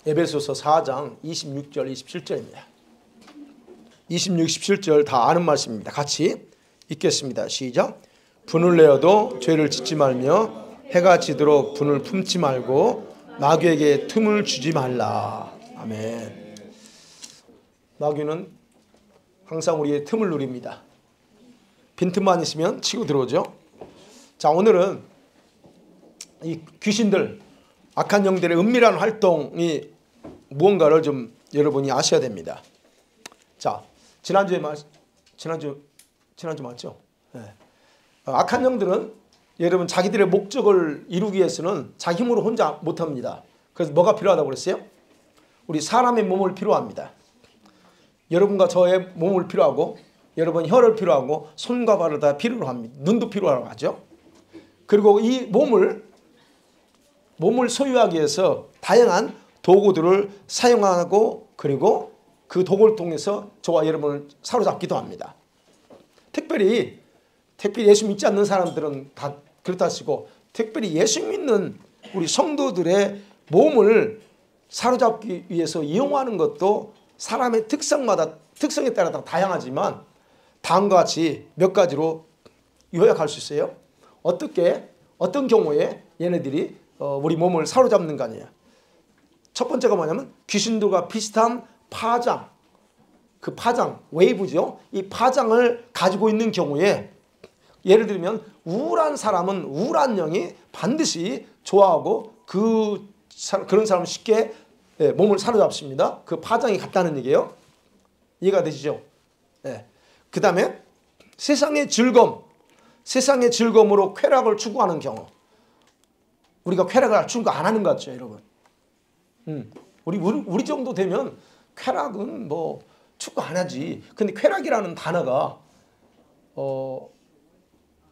에베소서 4장 26절 27절입니다. 26, 27절 다 아는 말씀입니다. 같이 읽겠습니다. 시작. 분을 내어도 죄를 짓지 말며 해가 지도록 분을 품지 말고 마귀에게 틈을 주지 말라. 아멘. 마귀는 항상 우리의 틈을 누립니다. 빈틈만 있으면 치고 들어오죠. 자, 오늘은 이 귀신들, 악한 영들의 은밀한 활동이 무언가를 좀 여러분이 아셔야 됩니다. 자, 지난주 맞죠? 네. 악한 영들은 여러분 자기들의 목적을 이루기 위해서는 자기 힘으로 혼자 못합니다. 그래서 뭐가 필요하다고 그랬어요? 우리 사람의 몸을 필요합니다. 여러분과 저의 몸을 필요하고 여러분 혀를 필요하고 손과 발을 다 필요로 합니다. 눈도 필요하고 하죠. 그리고 이 몸을 소유하기 위해서 다양한 도구들을 사용하고 그리고 그 도구를 통해서 저와 여러분을 사로잡기도 합니다. 특별히 예수 믿지 않는 사람들은 다 그렇다 치고 특별히 예수 믿는 우리 성도들의 몸을 사로잡기 위해서 이용하는 것도 사람의 특성에 따라 다 다양하지만 다음과 같이 몇 가지로 요약할 수 있어요. 어떤 경우에 얘네들이 우리 몸을 사로잡는 거 아니에요. 첫 번째가 뭐냐면 귀신들과 비슷한 파장, 그 파장, 웨이브죠. 이 파장을 가지고 있는 경우에 예를 들면 우울한 사람은 우울한 영이 반드시 좋아하고 그런 사람은 쉽게 몸을 사로잡습니다. 그 파장이 같다는 얘기예요. 이해가 되시죠? 네. 그 다음에 세상의 즐거움으로 쾌락을 추구하는 경우. 우리가 쾌락을 추구 안 하는 것 같죠, 여러분? 우리 정도 되면 쾌락은 뭐 추구 안 하지. 근데 쾌락이라는 단어가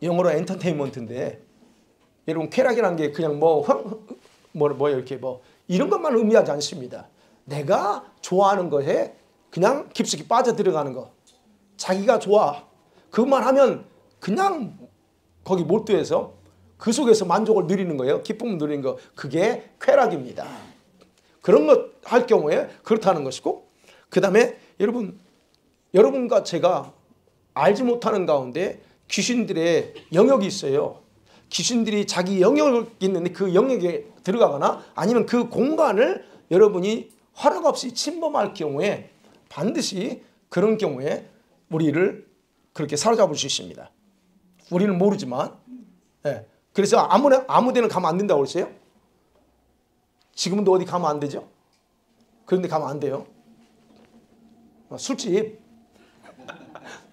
영어로 엔터테인먼트인데 여러분 쾌락이라는 게 그냥 이렇게 이런 것만 의미하지 않습니다. 내가 좋아하는 것에 그냥 깊숙이 빠져 들어가는 거. 자기가 좋아. 그것만 하면 그냥 거기 몰두해서 그 속에서 만족을 누리는 거예요. 기쁨을 누리는 거. 그게 쾌락입니다. 그런 것 할 경우에 그렇다는 것이고 그 다음에 여러분과 제가 알지 못하는 가운데 귀신들의 영역이 있어요. 귀신들이 자기 영역이 있는데 그 영역에 들어가거나 아니면 그 공간을 여러분이 허락 없이 침범할 경우에 반드시 그런 경우에 우리를 그렇게 사로잡을 수 있습니다. 우리는 모르지만 그래서 아무 데는 가면 안 된다고 그랬어요. 지금도 어디 가면 안 되죠? 그런데 가면 안 돼요. 술집,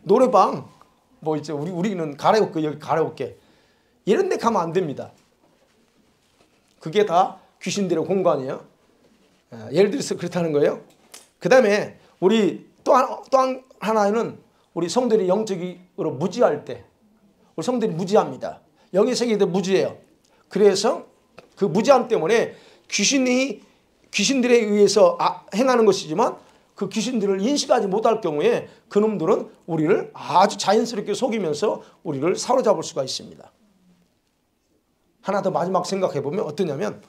노래방, 이제 우리는 가라오케, 여기 가라오케 이런 데 가면 안 됩니다. 그게 다 귀신들의 공간이에요. 예를 들어서 그렇다는 거예요. 그 다음에 우리 또 하나는 우리 성들이 영적으로 무지할 때 우리 성들이 무지합니다. 영의 세계도 무지해요. 그래서 그 무지함 때문에 귀신들에 의해서 행하는 것이지만 그 귀신들을 인식하지 못할 경우에 그놈들은 우리를 아주 자연스럽게 속이면서 우리를 사로잡을 수가 있습니다. 하나 더 마지막 생각해 보면 어떠냐면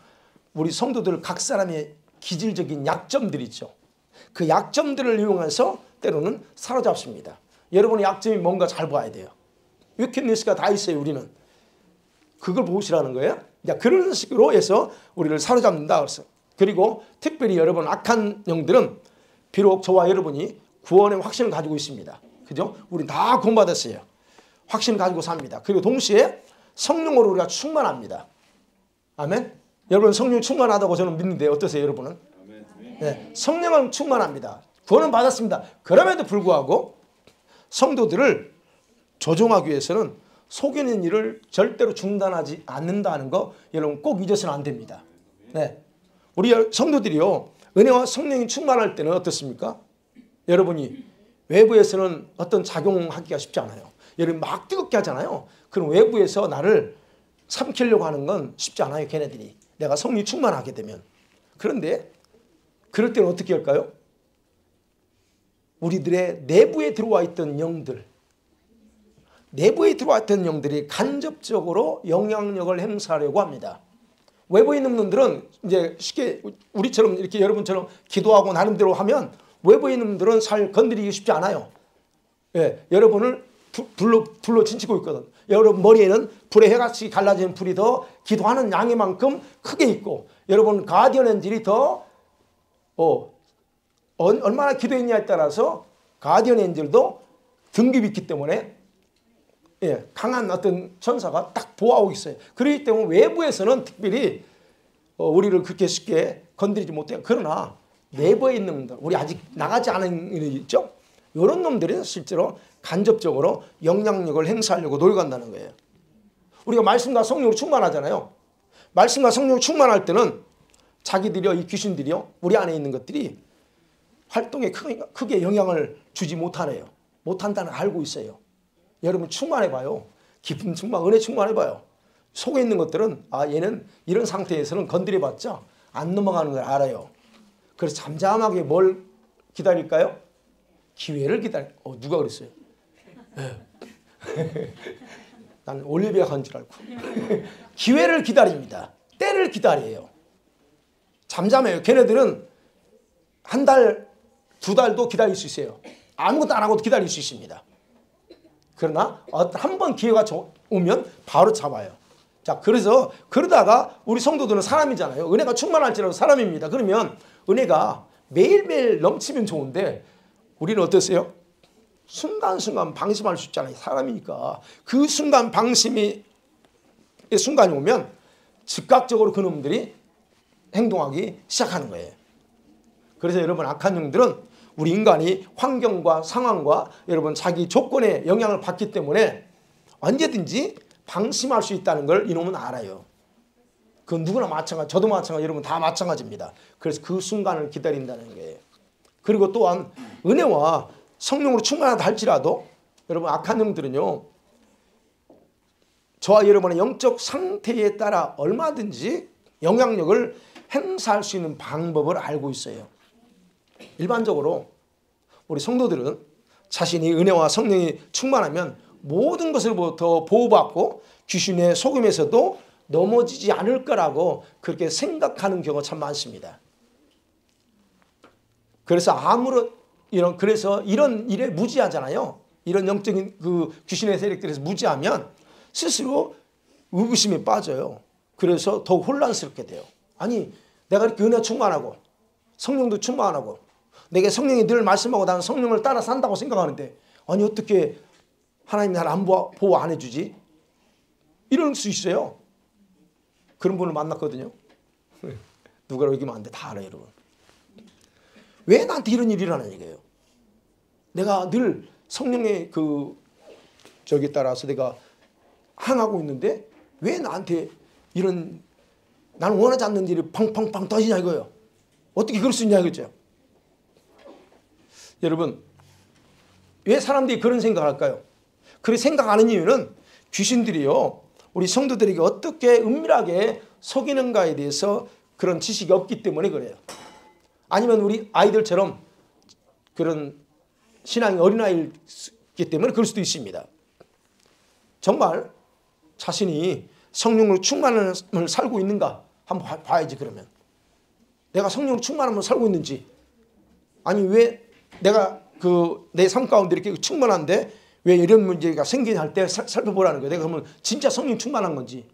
우리 성도들 각 사람의 기질적인 약점들이 있죠. 그 약점들을 이용해서 때로는 사로잡습니다. 여러분의 약점이 뭔가 잘 봐야 돼요. 위크니스가 다 있어요. 우리는. 그걸 보시라는 거예요. 그런 식으로 해서 우리를 사로잡는다. 그리고 특별히 여러분 악한 영들은 비록 저와 여러분이 구원의 확신을 가지고 있습니다. 그죠? 우리 다 구원받았어요. 확신을 가지고 삽니다. 그리고 동시에 성령으로 우리가 충만합니다. 아멘? 여러분 성령 충만하다고 저는 믿는데 어떠세요, 여러분은? 네, 성령은 충만합니다. 구원은 받았습니다. 그럼에도 불구하고 성도들을 조종하기 위해서는 속이는 일을 절대로 중단하지 않는다는 거 여러분 꼭 잊어서는 안 됩니다. 네. 우리 성도들이요. 은혜와 성령이 충만할 때는 어떻습니까? 여러분이 외부에서는 어떤 작용하기가 쉽지 않아요. 여러분 막 뜨겁게 하잖아요. 그럼 외부에서 나를 삼키려고 하는 건 쉽지 않아요. 걔네들이. 내가 성령이 충만하게 되면. 그런데 그럴 때는 어떻게 할까요? 우리들의 내부에 들어와 있던 영들, 내부에 들어와 있던 영들이 간접적으로 영향력을 행사하려고 합니다. 외부에 있는 놈들은 이제 쉽게 우리처럼 이렇게 여러분처럼 기도하고 나름대로 하면 외부에 있는 놈들은 잘 건드리기 쉽지 않아요. 예, 여러분을 불로 진치고 있거든. 여러분 머리에는 불의 해같이 갈라지는 불이 더 기도하는 양의만큼 크게 있고, 여러분 가디언 엔젤이 더 얼마나 기도했냐에 따라서 가디언 엔젤도 등급이 있기 때문에 예, 강한 어떤 천사가 딱 보호하고 있어요. 그렇기 때문에 외부에서는 특별히 우리를 그렇게 쉽게 건드리지 못해요. 그러나 내부에 있는 놈들, 우리 아직 나가지 않은 일이 있죠. 이런 놈들이 실제로 간접적으로 영향력을 행사하려고 노력한다는 거예요. 우리가 말씀과 성령으로 충만하잖아요. 말씀과 성령으로 충만할 때는 자기들이요, 이 귀신들이요, 우리 안에 있는 것들이 활동에 크게 영향을 주지 못하네요. 못한다는 걸 알고 있어요. 여러분 충만해봐요. 기쁨 충만, 은혜 충만해봐요. 속에 있는 것들은 얘는 이런 상태에서는 건드려봤자 안 넘어가는 걸 알아요. 그래서 잠잠하게 뭘 기다릴까요? 기회를 기다려. 누가 그랬어요? 네. 나는 올리비아 간 줄 알고. 기회를 기다립니다. 때를 기다려요. 잠잠해요. 걔네들은 한 달, 두 달도 기다릴 수 있어요. 아무것도 안 하고도 기다릴 수 있습니다. 그러나 한 번 기회가 오면 바로 잡아요. 자, 그래서 그러다가 우리 성도들은 사람이잖아요. 은혜가 충만할지라도 사람입니다. 그러면 은혜가 매일매일 넘치면 좋은데 우리는 어떠세요? 순간순간 방심할 수 있잖아요. 사람이니까. 그 순간 방심의 순간이 오면 즉각적으로 그놈들이 행동하기 시작하는 거예요. 그래서 여러분 악한 영들은 우리 인간이 환경과 상황과 여러분 자기 조건에 영향을 받기 때문에 언제든지 방심할 수 있다는 걸 이놈은 알아요. 그건 누구나 마찬가지, 저도 마찬가지, 여러분 다 마찬가지입니다. 그래서 그 순간을 기다린다는 거예요. 그리고 또한 은혜와 성령으로 충만하다 할지라도 여러분 악한 영들은요, 저와 여러분의 영적 상태에 따라 얼마든지 영향력을 행사할 수 있는 방법을 알고 있어요. 일반적으로 우리 성도들은 자신이 은혜와 성령이 충만하면 모든 것을부터 보호받고 귀신의 속임에서도 넘어지지 않을 거라고 그렇게 생각하는 경우가 참 많습니다. 그래서 그래서 이런 일에 무지하잖아요. 이런 영적인 그 귀신의 세력들에서 무지하면 스스로 의구심에 빠져요. 그래서 더욱 혼란스럽게 돼요. 아니, 내가 이렇게 은혜 충만하고 성령도 충만하고 내게 성령이 늘 말씀하고 나는 성령을 따라 산다고 생각하는데 아니 어떻게 하나님이 나를 안 보호 안 해주지? 이럴 수 있어요. 그런 분을 만났거든요. 누가라고 얘기하면 안 돼. 다 알아요, 여러분. 왜 나한테 이런 일이 일어나는 얘기예요? 내가 늘 성령의 저기 따라서 내가 항하고 있는데 왜 나한테 이런 나는 원하지 않는 일이 팡팡팡 터지냐 이거예요. 어떻게 그럴 수 있냐 이거죠. 여러분 왜 사람들이 그런 생각을 할까요? 그렇게 생각하는 이유는 귀신들이요 우리 성도들에게 어떻게 은밀하게 속이는가에 대해서 그런 지식이 없기 때문에 그래요. 아니면 우리 아이들처럼 그런 신앙이 어린아이이기 때문에 그럴 수도 있습니다. 정말 자신이 성령으로 충만함을 살고 있는가 한번 봐야지. 그러면 내가 성령으로 충만함을 살고 있는지, 아니 왜 내가 내 삶 가운데 이렇게 충만한데 왜 이런 문제가 생기냐 할 때 살펴보라는 거예요. 내가 그러면 진짜 성령 충만한 건지,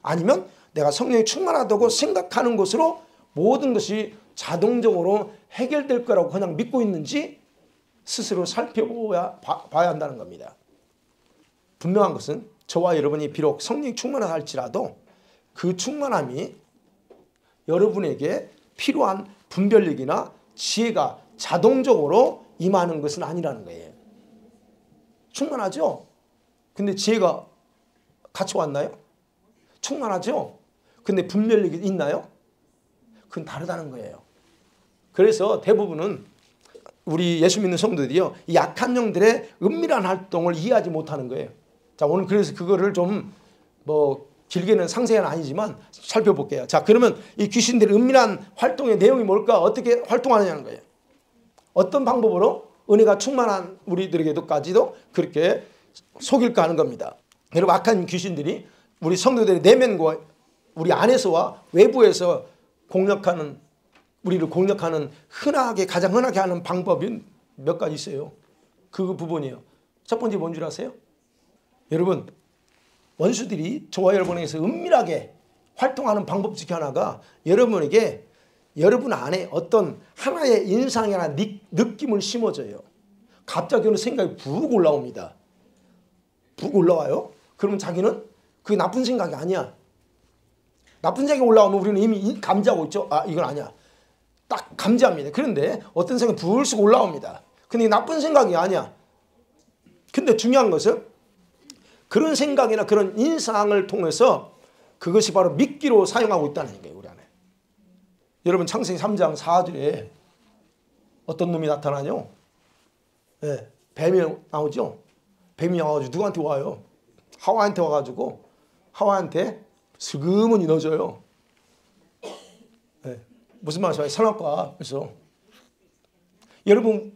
아니면 내가 성령이 충만하다고 생각하는 것으로 모든 것이 자동적으로 해결될 거라고 그냥 믿고 있는지 스스로 살펴봐야 한다는 겁니다. 분명한 것은 저와 여러분이 비록 성령이 충만하다 할지라도 그 충만함이 여러분에게 필요한 분별력이나 지혜가 자동적으로 임하는 것은 아니라는 거예요. 충만하죠? 근데 지혜가 같이 왔나요? 충만하죠? 근데 분별력이 있나요? 그건 다르다는 거예요. 그래서 대부분은 우리 예수 믿는 성도들이요, 이 약한 영들의 은밀한 활동을 이해하지 못하는 거예요. 자, 오늘 그래서 그거를 좀 길게는 상세는 아니지만 살펴볼게요. 자, 그러면 이 귀신들의 은밀한 활동의 내용이 뭘까? 어떻게 활동하느냐는 거예요. 어떤 방법으로 은혜가 충만한 우리들에게도까지도 그렇게 속일까 하는 겁니다. 여러분, 악한 귀신들이 우리 성도들의 내면과 우리 안에서와 외부에서 공격하는, 우리를 공격하는 가장 흔하게 하는 방법이 몇 가지 있어요. 그 부분이에요. 첫 번째 뭔 줄 아세요? 여러분, 원수들이 저와 여러분에게서 은밀하게 활동하는 방법 중에 하나가 여러분에게 여러분 안에 어떤 하나의 인상이나 느낌을 심어줘요. 갑자기 어느 생각이 푹 올라옵니다. 푹 올라와요. 그러면 자기는 그게 나쁜 생각이 아니야. 나쁜 생각이 올라오면 우리는 이미 감지하고 있죠. 아, 이건 아니야. 딱 감지합니다. 그런데 어떤 생각이 불쑥 올라옵니다. 근데 이게 나쁜 생각이 아니야. 근데 중요한 것은 그런 생각이나 그런 인상을 통해서 그것이 바로 미끼로 사용하고 있다는 거예요. 우리 안에. 여러분, 창세기 3장 4절에 어떤 놈이 나타나요? 네, 뱀이 나오죠. 뱀이 나와가지고 누구한테 와요? 하와한테 와가지고 하와한테 슬그머니 넣어줘요. 네, 무슨 말이죠? 선악과. 그래서 여러분,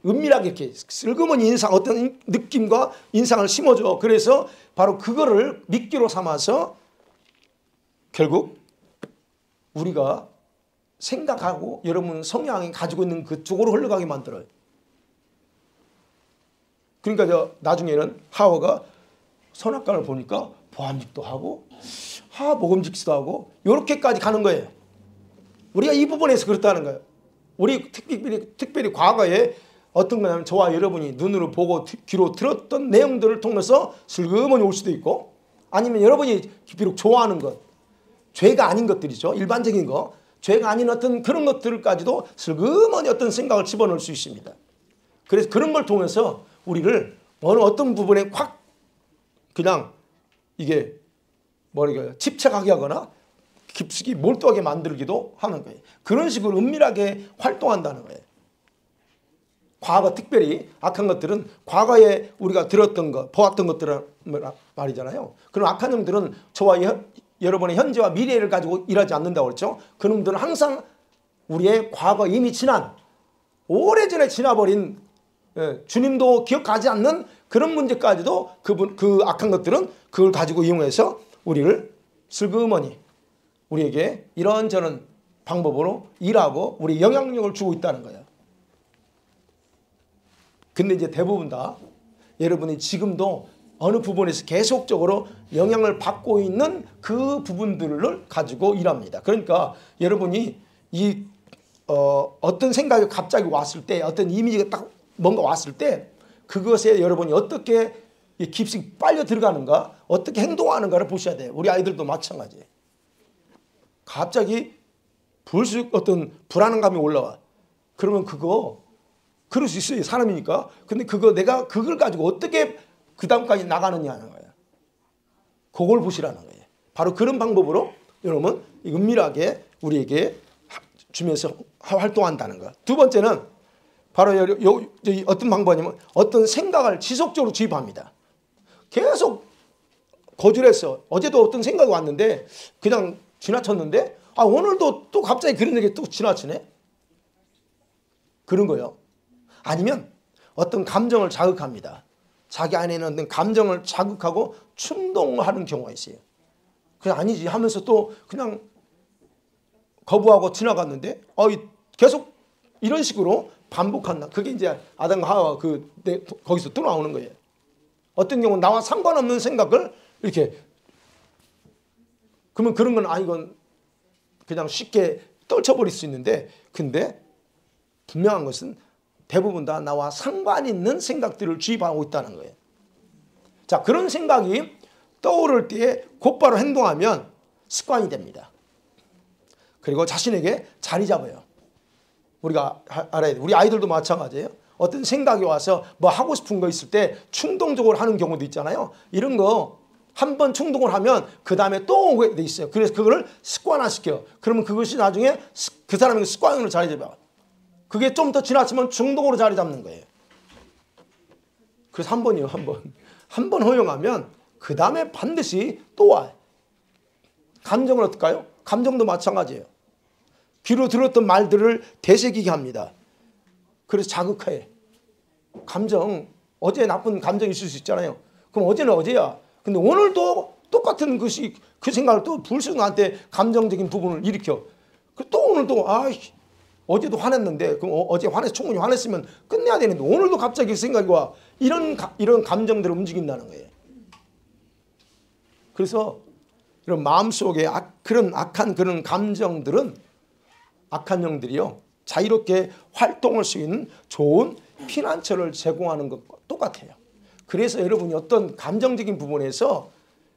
은밀하게 이렇게 슬그머니 인상, 어떤 느낌과 인상을 심어줘. 그래서 바로 그거를 미끼로 삼아서 결국 우리가 생각하고 여러분 성향이 가지고 있는 그쪽으로 흘러가게 만들어요. 그러니까 나중에는 하와가 선악과를 보니까 보암직도 하고 먹음직도 하고 이렇게까지 가는 거예요. 우리가 이 부분에서 그렇다는 거예요. 우리 특별히 과거에 어떤 거냐면 저와 여러분이 눈으로 보고 귀로 들었던 내용들을 통해서 슬그머니 올 수도 있고, 아니면 여러분이 비록 좋아하는 것, 죄가 아닌 것들이죠. 일반적인 거, 죄가 아닌 어떤 그런 것들까지도 슬그머니 어떤 생각을 집어넣을 수 있습니다. 그래서 그런 걸 통해서 우리를 어떤 부분에 확 그냥 이게 집착하게 하거나 깊숙이 몰두하게 만들기도 하는 거예요. 그런 식으로 은밀하게 활동한다는 거예요. 과거, 특별히 악한 것들은 과거에 우리가 들었던 것, 보았던 것들은 말이잖아요. 그런 악한 놈들은 저와 여러분의 현재와 미래를 가지고 일하지 않는다고 그랬죠. 그 놈들은 항상 우리의 과거 이미 지난, 오래전에 지나버린, 주님도 기억하지 않는 그런 문제까지도 그 악한 것들은 그걸 가지고 이용해서 우리를 슬그머니 우리에게 이런저런 방법으로 일하고 우리 영향력을 주고 있다는 거예요. 근데 이제 대부분 다 여러분이 지금도 어느 부분에서 계속적으로 영향을 받고 있는 그 부분들을 가지고 일합니다. 그러니까 여러분이 어떤 생각이 갑자기 왔을 때, 어떤 이미지가 딱 뭔가 왔을 때 그것에 여러분이 어떻게 깊이 빨려 들어가는가, 어떻게 행동하는가를 보셔야 돼요. 우리 아이들도 마찬가지예요. 갑자기 불쑥 어떤 불안감이 올라와. 그러면 그럴 수 있어요. 사람이니까. 근데 내가 그걸 가지고 어떻게 그 다음까지 나가느냐 하는 거예요. 그걸 보시라는 거예요. 바로 그런 방법으로 여러분 은밀하게 우리에게 주면서 활동한다는 거. 두 번째는 바로 어떤 방법이냐면 어떤 생각을 지속적으로 주입합니다. 계속 거절했어. 어제도 어떤 생각이 왔는데 그냥 지나쳤는데 오늘도 또 갑자기 그런 얘기 또 지나치네. 그런 거예요. 아니면 어떤 감정을 자극합니다. 자기 안에 있는 어떤 감정을 자극하고 충동하는 경우가 있어요. 그냥 아니지 하면서 또 그냥 거부하고 지나갔는데 계속 이런 식으로 반복한다. 그게 이제 아담과 하와 거기서 또 나오는 거예요. 어떤 경우는 나와 상관없는 생각을 이렇게, 그러면 그런 건 이건 그냥 쉽게 떨쳐버릴 수 있는데, 근데 분명한 것은 대부분 다 나와 상관 있는 생각들을 주입하고 있다는 거예요. 자, 그런 생각이 떠오를 때에 곧바로 행동하면 습관이 됩니다. 그리고 자신에게 자리 잡아요. 우리가 알아야 돼요. 우리 아이들도 마찬가지예요. 어떤 생각이 와서 뭐 하고 싶은 거 있을 때 충동적으로 하는 경우도 있잖아요. 이런 거 한 번 충동을 하면 그 다음에 또 오게 돼 있어요. 그래서 그거를 습관화시켜요. 그러면 그것이 나중에 그 사람에게 습관으로 자리 잡아요. 그게 좀 더 지나치면 중독으로 자리 잡는 거예요. 그래서 한 번이요, 한 번. 한 번 허용하면 그 다음에 반드시 또 와요. 감정은 어떨까요? 감정도 마찬가지예요. 귀로 들었던 말들을 되새기게 합니다. 그래서 자극해. 감정, 어제 나쁜 감정이 있을 수 있잖아요. 그럼 어제는 어제야. 근데 오늘도 똑같은 것이 그 생각을 또 불쑥 나한테 감정적인 부분을 일으켜. 또 오늘도 어제도 화냈는데 그럼 어제 충분히 화냈으면 끝내야 되는데 오늘도 갑자기 그 생각이 와. 이런 감정들을 움직인다는 거예요. 그래서 이런 마음속에 그런 악한 그런 감정들은 악한 영들이요 자유롭게 활동할 수 있는 좋은 피난처를 제공하는 것과 똑같아요. 그래서 여러분이 어떤 감정적인 부분에서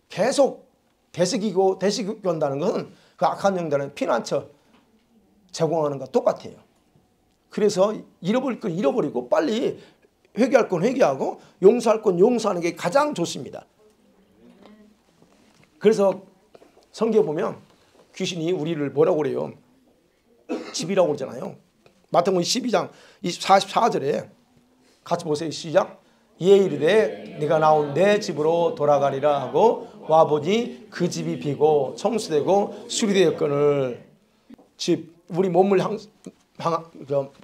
계속 대식이고 한다는 것은 그 악한 영들은 피난처 제공하는 것과 똑같아요. 그래서 잃어버릴 건 잃어버리고 빨리 회개할 건 회개하고 용서할 건 용서하는 게 가장 좋습니다. 그래서 성경에 보면 귀신이 우리를 뭐라고 그래요? 집이라고 그러잖아요. 마태복음 12장 44절에 같이 보세요. 시작. 이에 이르되 네가 나온 내 집으로 돌아가리라 하고 와보니 그 집이 비고 청수되고 수리되었거늘. 집, 우리 몸을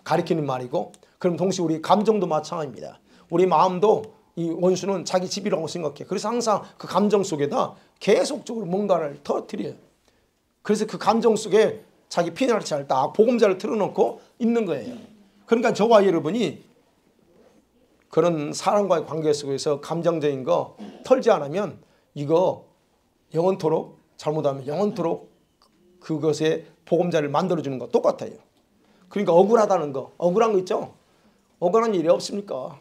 가리키는 말이고 그럼 동시에 우리 감정도 마찬가지입니다. 우리 마음도 이 원수는 자기 집이라고 생각해. 그래서 항상 그 감정 속에다 계속적으로 뭔가를 터뜨려요. 그래서 그 감정 속에 자기 피난처를 딱 보금자를 틀어놓고 있는 거예요. 그러니까 저와 여러분이 그런 사람과의 관계 속에서 감정적인 거 털지 않으면 이거 영원토록 잘못하면 영원토록 그것에 보금자를 만들어주는 거 똑같아요. 그러니까 억울하다는 거, 억울한 거 있죠? 억울한 일이 없습니까?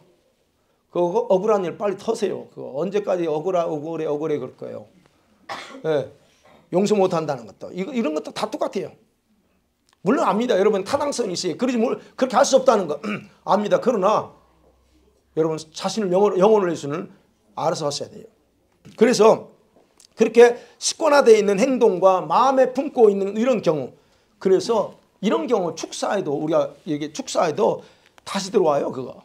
그 억울한 일 빨리 터세요. 그거 언제까지 억울해 그럴 거예요. 네. 용서 못한다는 것도 이런 것도 다 똑같아요. 물론 압니다. 여러분 타당성이 있어요. 그렇게 할 수 없다는 거 압니다. 그러나 여러분 자신을 영혼을 위해서는 알아서 하셔야 돼요. 그래서 그렇게 습관화되어 있는 행동과 마음에 품고 있는 이런 경우, 그래서 이런 경우 축사에도 우리가 여기 축사에도 다시 들어와요. 그거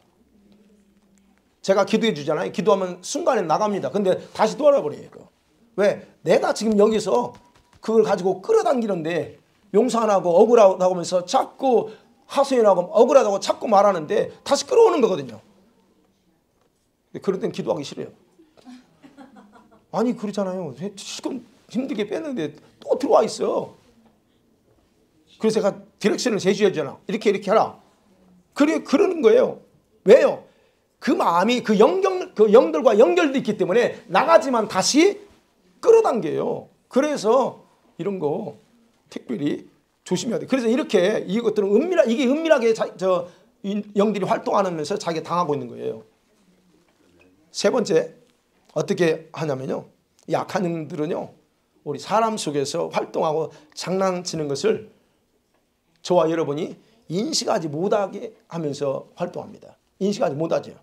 제가 기도해 주잖아요. 기도하면 순간에 나갑니다. 근데 다시 돌아버려요. 그거. 왜? 내가 지금 여기서 그걸 가지고 끌어당기는데 용서 안 하고 억울하다고 하면서 자꾸 하소연하고 억울하다고 자꾸 말하는데 다시 끌어오는 거거든요. 그럴 땐 기도하기 싫어요. 아니 그렇잖아요. 지금 힘들게 뺐는데 또 들어와 있어. 그래서 제가 디렉션을 제시해 주잖아. 이렇게 해라. 그러는 거예요. 왜요? 그 마음이 그 영들과 연결돼 있기 때문에 나가지만 다시 끌어당겨요. 그래서 이런 거 특별히 조심해야 돼. 그래서 이렇게 이것들은 이게 은밀하게 영들이 활동하면서 자기가 당하고 있는 거예요. 세 번째 어떻게 하냐면요. 이 악한 영들은요. 우리 사람 속에서 활동하고 장난치는 것을 저와 여러분이 인식하지 못하게 하면서 활동합니다. 인식하지 못하죠.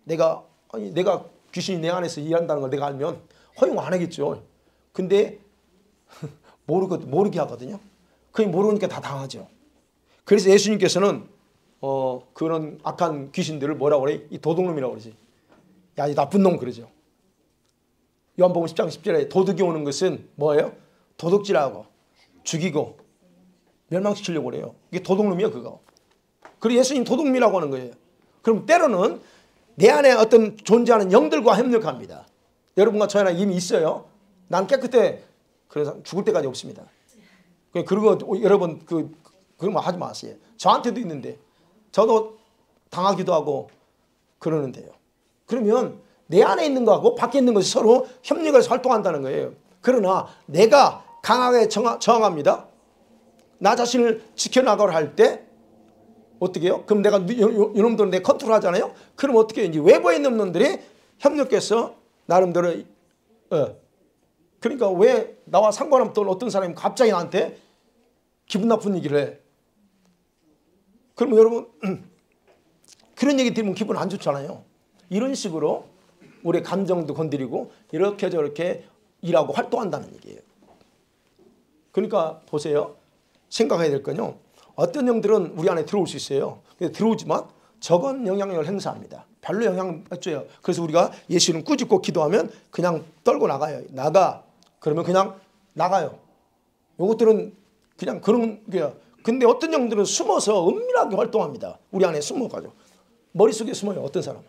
내가 귀신이 내 안에서 일한다는 걸 내가 알면 허용 안 하겠죠. 근데 모르게 하거든요. 그게 모르니까 다 당하죠. 그래서 예수님께서는 그런 악한 귀신들을 뭐라고 그래? 이 도둑놈이라고 그러지. 야, 이 나쁜 놈 그러죠. 요한복음 10장 10절에 도둑이 오는 것은 뭐예요? 도둑질하고 죽이고 멸망시키려고 그래요. 이게 도둑놈이에요, 그거. 그리고 예수님 도둑놈이라고 하는 거예요. 그럼 때로는 내 안에 어떤 존재하는 영들과 협력합니다. 여러분과 저 안에 이미 있어요. 난 깨끗해. 그래서 죽을 때까지 없습니다. 그리고 여러분 그런 거 하지 마세요. 저한테도 있는데 저도 당하기도 하고 그러는데요. 그러면 내 안에 있는 거하고 밖에 있는 것이 서로 협력해서 활동한다는 거예요. 그러나 내가 강하게 저항합니다. 나 자신을 지켜나가려 할 때 어떻게 해요? 그럼 내가 이놈들은 내 컨트롤 하잖아요. 그럼 어떻게 해요? 이제 외부에 있는 놈들이 협력해서 나름대로 그러니까 왜 나와 상관없던 어떤 사람이 갑자기 나한테 기분 나쁜 얘기를 해? 그러면 여러분 그런 얘기 들으면 기분 안 좋잖아요. 이런 식으로 우리의 감정도 건드리고 이렇게 저렇게 일하고 활동한다는 얘기예요. 그러니까 보세요. 생각해야 될 건요. 어떤 영들은 우리 안에 들어올 수 있어요. 들어오지만 적은 영향력을 행사합니다. 별로 영향을 못 줘요. 그래서 우리가 예수는 꾸짖고 기도하면 그냥 떨고 나가요. 나가. 그러면 그냥 나가요. 요것들은 그냥 그런 게요. 근데 어떤 영들은 숨어서 은밀하게 활동합니다. 우리 안에 숨어가지고. 머릿속에 숨어요. 어떤 사람은.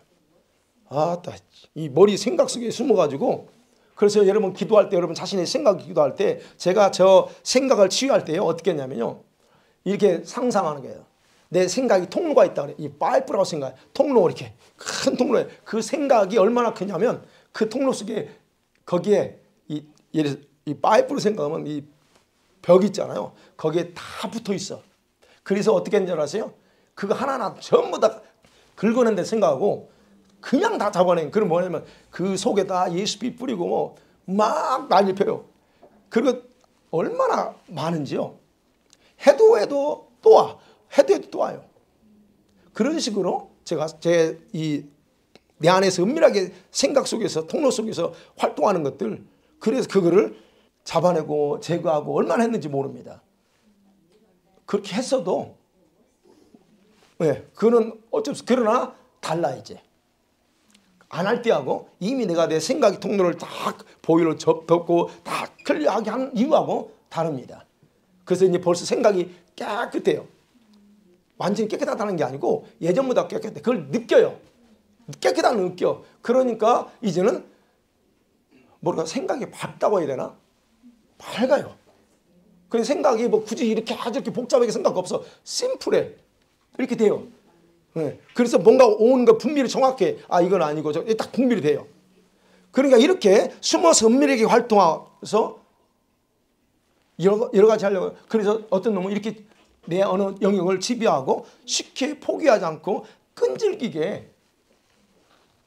이 머리 생각 속에 숨어가지고 그래서 여러분 기도할 때 여러분 자신의 생각 기도할 때 제가 저 생각을 치유할 때요 어떻게 했냐면요 이렇게 상상하는 거예요. 내 생각이 통로가 있다 그래. 이 파이프라고 생각해. 통로 이렇게 큰 통로에 그 생각이 얼마나 크냐면 그 통로 속에 거기에 이 파이프로 생각하면 이 벽 있잖아요. 거기에 다 붙어 있어. 그래서 어떻게 했는지 아세요? 그거 하나하나 전부 다 긁어낸 데 생각하고 그냥 다 잡아낸. 그럼 뭐냐면 그 속에다 예수피 뿌리고 뭐 막 난리 펴요. 그리고 얼마나 많은지요. 해도 또 와. 해도 또 와요. 그런 식으로 제가 내 안에서 은밀하게 생각 속에서 통로 속에서 활동하는 것들 그래서 그거를 잡아내고 제거하고 얼마나 했는지 모릅니다. 그렇게 했어도 네, 그거는 어쩔 수 그러나 달라 이제. 안 할 때하고 이미 내가 내 생각의 통로를 딱 보일러 덮고 다 클리어하게 한 이유하고 다릅니다. 그래서 이제 벌써 생각이 깨끗해요. 완전히 깨끗하다는 게 아니고 예전보다 깨끗해. 그걸 느껴요. 깨끗하다는 느껴. 그러니까 이제는 뭐랄까 생각이 밝다고 해야 되나? 밝아요. 그 생각이 뭐 굳이 이렇게 아주 이렇게 복잡하게 생각 없어. 심플해. 이렇게 돼요. 네. 그래서 뭔가 오는 거 분별이 정확해. 아 이건 아니고 딱 분별이 돼요. 그러니까 이렇게 숨어서 은밀하게 활동해서 여러 가지 하려고. 그래서 어떤 놈은 이렇게 내 어느 영역을 지배하고 쉽게 포기하지 않고 끈질기게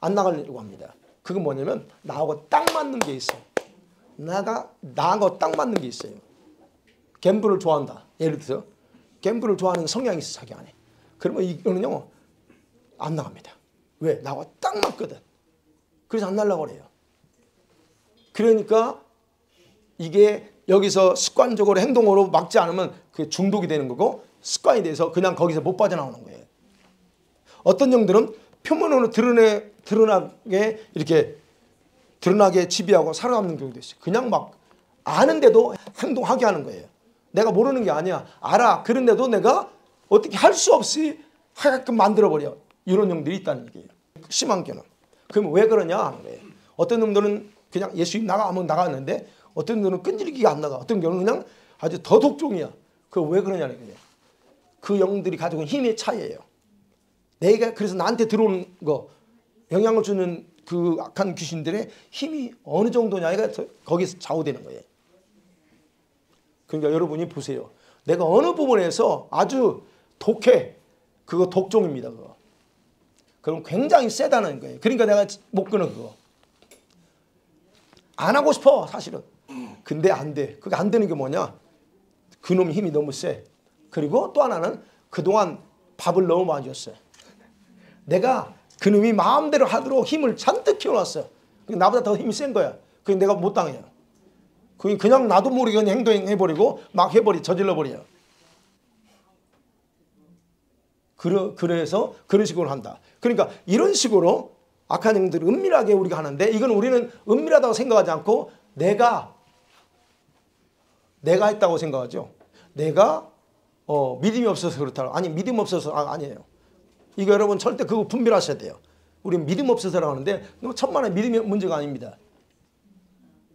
안 나가려고 합니다. 그건 뭐냐면 나하고 딱 맞는 게 있어. 나하고 딱 맞는 게 있어요. 갬블을 좋아한다. 예를 들어서 갬블을 좋아하는 성향이 있어 자기 안에. 그러면 이거는요 안 나갑니다. 왜? 나하고 딱 맞거든. 그래서 안 나가려고 그래요. 그러니까 이게 여기서 습관적으로 행동으로 막지 않으면 그게 중독이 되는 거고 습관이 돼서 그냥 거기서 못 빠져나오는 거예요. 어떤 영들은 표면으로 드러나게 지배하고 살아남는 경우도 있어요. 그냥 막 아는데도 행동하게 하는 거예요. 내가 모르는 게 아니야. 알아. 그런데도 내가 어떻게 할 수 없이 하게끔 만들어버려. 이런 영들이 있다는 얘기예요. 심한 경우. 그럼 왜 그러냐 하는 거예요. 어떤 놈들은 그냥 예수님 나가면 나갔는데 어떤 놈들은 끈질기게 안 나가. 어떤 경우는 그냥 아주 더 독종이야. 그 왜 그러냐는 거예요. 그 영들이 가지고 있는 힘의 차이예요. 내가 그래서 나한테 들어오는 거 영향을 주는 그 악한 귀신들의 힘이 어느 정도냐가 거기서 좌우되는 거예요. 그러니까 여러분이 보세요. 내가 어느 부분에서 아주 독해. 그거 독종입니다. 그거. 그럼 굉장히 세다는 거예요. 그러니까 내가 못 끊어 그거. 안 하고 싶어 사실은. 근데 안 돼. 그게 안 되는 게 뭐냐. 그놈 힘이 너무 세. 그리고 또 하나는 그동안 밥을 너무 많이 줬어요. 내가 그놈이 마음대로 하도록 힘을 잔뜩 키워놨어. 나보다 더 힘이 센 거야. 그게 내가 못 당해요. 그냥 나도 모르게 그냥 행동해버리고 막 저질러버려. 그래서 그런 식으로 한다. 그러니까 이런 식으로 악한 행동들을 은밀하게 우리가 하는데 이건 우리는 은밀하다고 생각하지 않고 내가 했다고 생각하죠. 내가 믿음이 없어서 그렇다. 아니 믿음 없어서 아니에요. 이거 여러분 절대 그거 분별하셔야 돼요. 우리는 믿음 없어서라고 하는데 천만의 믿음이 문제가 아닙니다.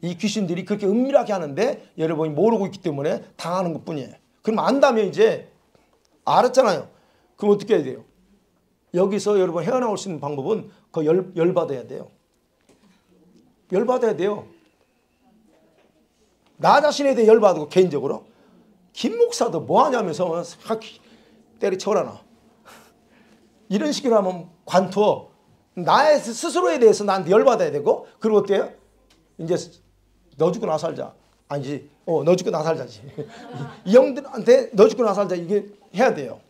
이 귀신들이 그렇게 은밀하게 하는데 여러분이 모르고 있기 때문에 당하는 것뿐이에요. 그럼 안다면 이제 알았잖아요. 그럼 어떻게 해야 돼요? 여기서 여러분 헤어나올 수 있는 방법은 그 열받아야 돼요. 열받아야 돼요. 나 자신에 대해 열받고 개인적으로 김 목사도 뭐 하냐면서 때리쳐라 나. 이런 식으로 하면 관투어. 나의 스스로에 대해서 나한테 열받아야 되고 그리고 어때요? 이제 너 죽고 나 살자. 아니지. 너 죽고 나 살자지. 이 형들한테 너 죽고 나 살자 이게 해야 돼요.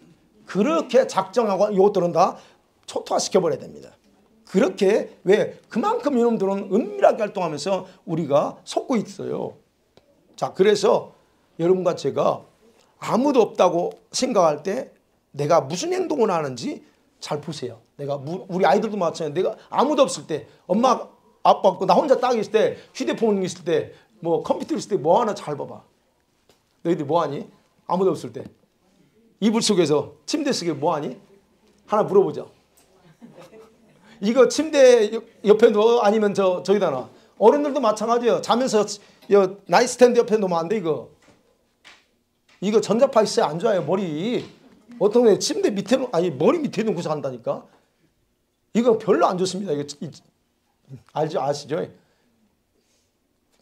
그렇게 작정하고 이것들은 다 초토화시켜버려야 됩니다. 그렇게 왜 그만큼 이놈들은 은밀하게 활동하면서 우리가 속고 있어요. 자 그래서 여러분과 제가 아무도 없다고 생각할 때 내가 무슨 행동을 하는지 잘 보세요. 우리 아이들도 마찬가지예요. 내가 아무도 없을 때 엄마 아빠 없고 나 혼자 딱 있을 때 휴대폰 있을 때 뭐 컴퓨터 있을 때 뭐 하나 잘 봐봐. 너희들 뭐 하니? 아무도 없을 때 이불 속에서 침대 속에 뭐 하니? 하나 물어보자. 이거 침대 옆에 너 아니면 저기다 놔. 어른들도 마찬가지예요. 자면서 나이트 스탠드 옆에 놓으면 안 돼, 이거. 이거 전자파 있어야 안 좋아요, 머리. 어떤 애 침대 밑에, 아니, 머리 밑에 놓고서 간다니까. 이거 별로 안 좋습니다. 이거 아시죠?